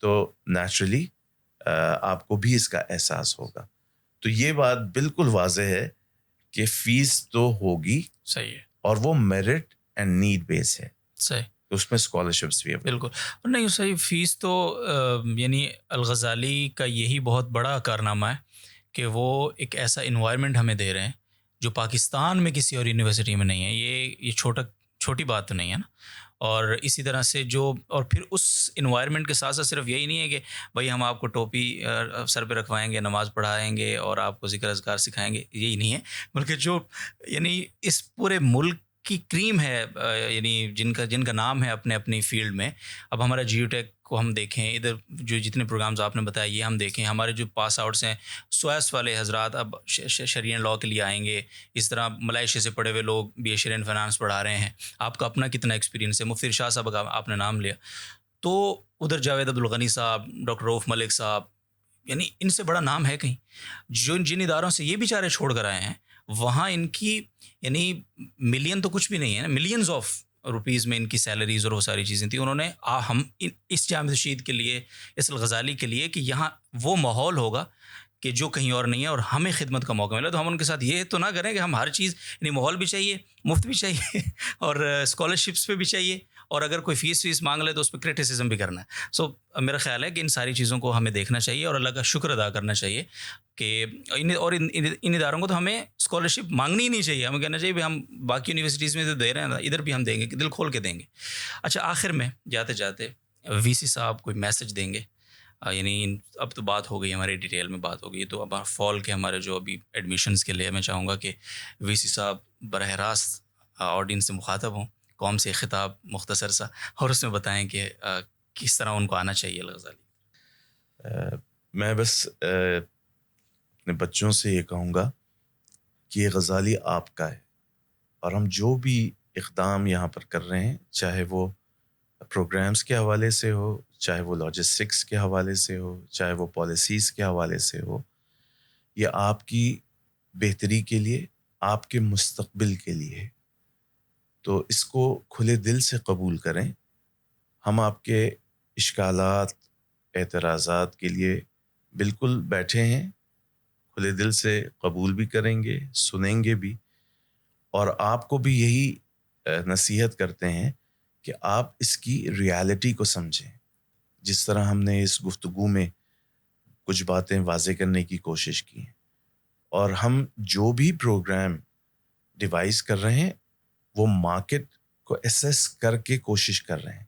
تو نیچرلی آپ کو بھی اس کا احساس ہوگا. تو یہ بات بالکل واضح ہے کہ فیس تو ہوگی, صحیح ہے, اور وہ میرٹ اینڈ نیڈ بیس ہے. صحیح, تو اس میں اسکالرشپس بھی بالکل. اور نہیں صحیح, فیس تو یعنی الغزالی کا یہی بہت بڑا کارنامہ ہے کہ وہ ایک ایسا انوائرمنٹ ہمیں دے رہے ہیں جو پاکستان میں کسی اور یونیورسٹی میں نہیں ہے. یہ چھوٹی بات تو نہیں ہے نا. اور اسی طرح سے اور پھر اس انوائرمنٹ کے ساتھ ساتھ صرف یہی نہیں ہے کہ بھائی ہم آپ کو ٹوپی سر پہ رکھوائیں گے, نماز پڑھائیں گے اور آپ کو ذکر اذکار سکھائیں گے, یہی نہیں ہے, بلکہ جو یعنی اس پورے ملک کی کریم ہے, یعنی جن کا نام ہے اپنے اپنی فیلڈ میں. اب ہمارا جیو ٹیک کو ہم دیکھیں, ادھر جو جتنے پروگرامز آپ نے بتایا یہ ہم دیکھیں, ہمارے جو پاس آؤٹس ہیں سویس والے حضرات اب شرعین لاء کے لیے آئیں گے. اس طرح ملائیشیا سے پڑھے ہوئے لوگ بی اے شرعین فائنانس پڑھا رہے ہیں. آپ کا اپنا کتنا ایکسپیرینس ہے. مفتی ارشاد صاحب کا آپ نے نام لیا, تو ادھر جاوید عبدالغنی صاحب, ڈاکٹر رؤف ملک صاحب, یعنی ان سے بڑا نام ہے کہیں. جن اداروں سے یہ بیچارے چھوڑ کر آئے ہیں وہاں ان کی یعنی ملین تو کچھ بھی نہیں ہے نا, ملینز آف روپیز میں ان کی سیلریز اور وہ ساری چیزیں تھیں. انہوں نے ہم اس جامع رشید کے لیے, اس الغزالی کے لیے کہ یہاں وہ ماحول ہوگا کہ جو کہیں اور نہیں ہے اور ہمیں خدمت کا موقع ملا, تو ہم ان کے ساتھ یہ تو نہ کریں کہ ہم ہر چیز یعنی ماحول بھی چاہیے, مفت بھی چاہیے اور اسکالرشپس پہ بھی چاہیے, اور اگر کوئی فیس مانگ لے تو اس پہ کرٹیسزم بھی کرنا ہے. سو میرا خیال ہے کہ ان ساری چیزوں کو ہمیں دیکھنا چاہیے اور اللہ کا شکر ادا کرنا چاہیے کہ ان اداروں کو تو ہمیں اسکالرشپ مانگنی ہی نہیں چاہیے. ہمیں کہنا چاہیے بھی ہم باقی یونیورسٹیز میں تو دے رہے ہیں نا, ادھر بھی ہم دیں گے, دل کھول کے دیں گے. اچھا, آخر میں جاتے جاتے وی سی صاحب کوئی میسج دیں گے, یعنی اب تو بات ہو گئی ہماری, ڈیٹیل میں بات ہو گئی, تو اب فال کے ہمارے جو ابھی ایڈمیشنز کے لیے میں چاہوں گا کہ وی سی صاحب براہ راست آڈینس سے مخاطب ہوں, قوم سے خطاب مختصر سا, اور اس میں بتائیں کہ کس طرح ان کو آنا چاہیے الغزالی. میں بس اپنے بچوں سے یہ کہوں گا کہ یہ غزالی آپ کا ہے, اور ہم جو بھی اقدام یہاں پر کر رہے ہیں, چاہے وہ پروگرامز کے حوالے سے ہو, چاہے وہ لاجسٹکس کے حوالے سے ہو, چاہے وہ پالیسیز کے حوالے سے ہو, یہ آپ کی بہتری کے لیے, آپ کے مستقبل کے لیے ہے. تو اس کو کھلے دل سے قبول کریں. ہم آپ کے اشکالات, اعتراضات کے لیے بالکل بیٹھے ہیں, کھلے دل سے قبول بھی کریں گے, سنیں گے بھی, اور آپ کو بھی یہی نصیحت کرتے ہیں کہ آپ اس کی ریالٹی کو سمجھیں. جس طرح ہم نے اس گفتگو میں کچھ باتیں واضح کرنے کی کوشش کی ہیں, اور ہم جو بھی پروگرام ڈیوائز کر رہے ہیں وہ مارکیٹ کو اسیس کر کے کوشش کر رہے ہیں.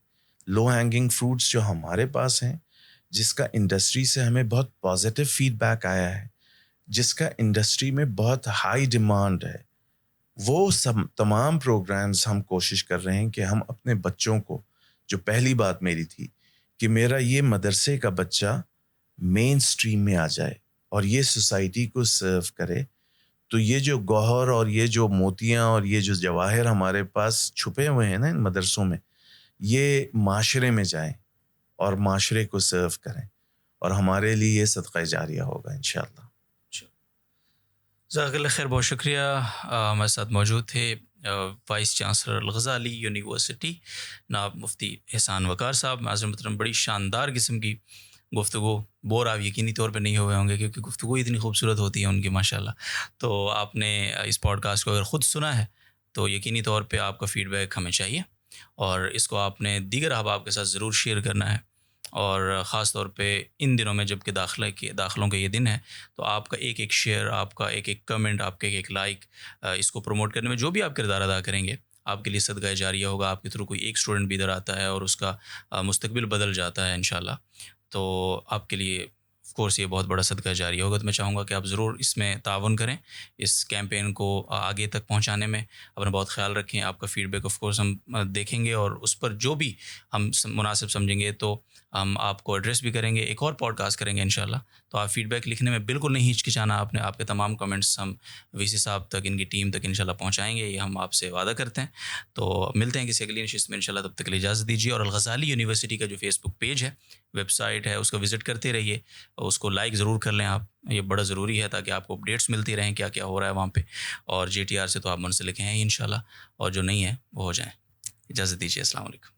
لو ہینگنگ فروٹس جو ہمارے پاس ہیں, جس کا انڈسٹری سے ہمیں بہت پازیٹیو فیڈ بیک آیا ہے, جس کا انڈسٹری میں بہت ہائی ڈیمانڈ ہے, وہ سب تمام پروگرامز ہم کوشش کر رہے ہیں کہ ہم اپنے بچوں کو, جو پہلی بات میری تھی کہ میرا یہ مدرسے کا بچہ مین سٹریم میں آ جائے اور یہ سوسائٹی کو سرو کرے, تو یہ جو گوہر اور یہ جو موتیاں اور یہ جو جواہر ہمارے پاس چھپے ہوئے ہیں نا ان مدرسوں میں, یہ معاشرے میں جائیں اور معاشرے کو سرو کریں, اور ہمارے لیے یہ صدقہ جاریہ ہوگا انشاءاللہ. جزاک اللہ خیر, بہت شکریہ. ہمارے ساتھ موجود تھے وائس چانسلر الغزالی یونیورسٹی نائب مفتی احسان وقار صاحب. معذرت محترم, بڑی شاندار قسم کی گفتگو, بور آپ یقینی طور پہ نہیں ہوئے ہوں گے کیونکہ گفتگو اتنی خوبصورت ہوتی ہے ان کی ماشاءاللہ. تو آپ نے اس پوڈ کاسٹ کو اگر خود سنا ہے تو یقینی طور پہ آپ کا فیڈ بیک ہمیں چاہیے, اور اس کو آپ نے دیگر احباب کے ساتھ ضرور شیئر کرنا ہے. اور خاص طور پہ ان دنوں میں جب کہ داخلوں کے یہ دن ہے, تو آپ کا ایک شیئر, آپ کا ایک کمنٹ, آپ کا ایک لائک, اس کو پروموٹ کرنے میں جو بھی آپ کردار ادا کریں گے آپ کے لیے صدقہ جاریہ ہوگا. آپ کے تھرو کوئی ایک اسٹوڈنٹ بھی ادھر آتا ہے اور اس کا مستقبل بدل جاتا ہے انشاءاللہ, تو آپ کے لیے آف کورس یہ بہت بڑا صدقہ جاریہ ہوگا. تو میں چاہوں گا کہ آپ ضرور اس میں تعاون کریں, اس کیمپین کو آگے تک پہنچانے میں. اپنا بہت خیال رکھیں. آپ کا فیڈ بیک آف کورس ہم دیکھیں گے, اور اس پر جو بھی ہم مناسب سمجھیں گے تو ہم آپ کو ایڈریس بھی کریں گے, ایک اور پوڈ کاسٹ کریں گے انشاءاللہ. تو آپ فیڈ بیک لکھنے میں بالکل نہیں ہچکچانا آپ نے. آپ کے تمام کمنٹس ہم وی سی صاحب تک, ان کی ٹیم تک انشاءاللہ پہنچائیں گے, یہ ہم آپ سے وعدہ کرتے ہیں. تو ملتے ہیں کسی اگلی نشست میں انشاءاللہ, تب تک کے لیے اجازت دیجیے. اور الغزالی یونیورسٹی کا جو فیس بک پیج ہے, ویب سائٹ ہے, اس کو وزٹ کرتے رہیے, اس کو لائک ضرور کر لیں آپ, یہ بڑا ضروری ہے تاکہ آپ کو اپڈیٹس ملتی رہیں کیا ہو رہا ہے وہاں پہ. اور جے ٹی آر سے تو آپ منسلک ہیں انشاءاللہ, اور جو نہیں ہے وہ ہو جائیں. اجازت دیجیے. السلام علیکم.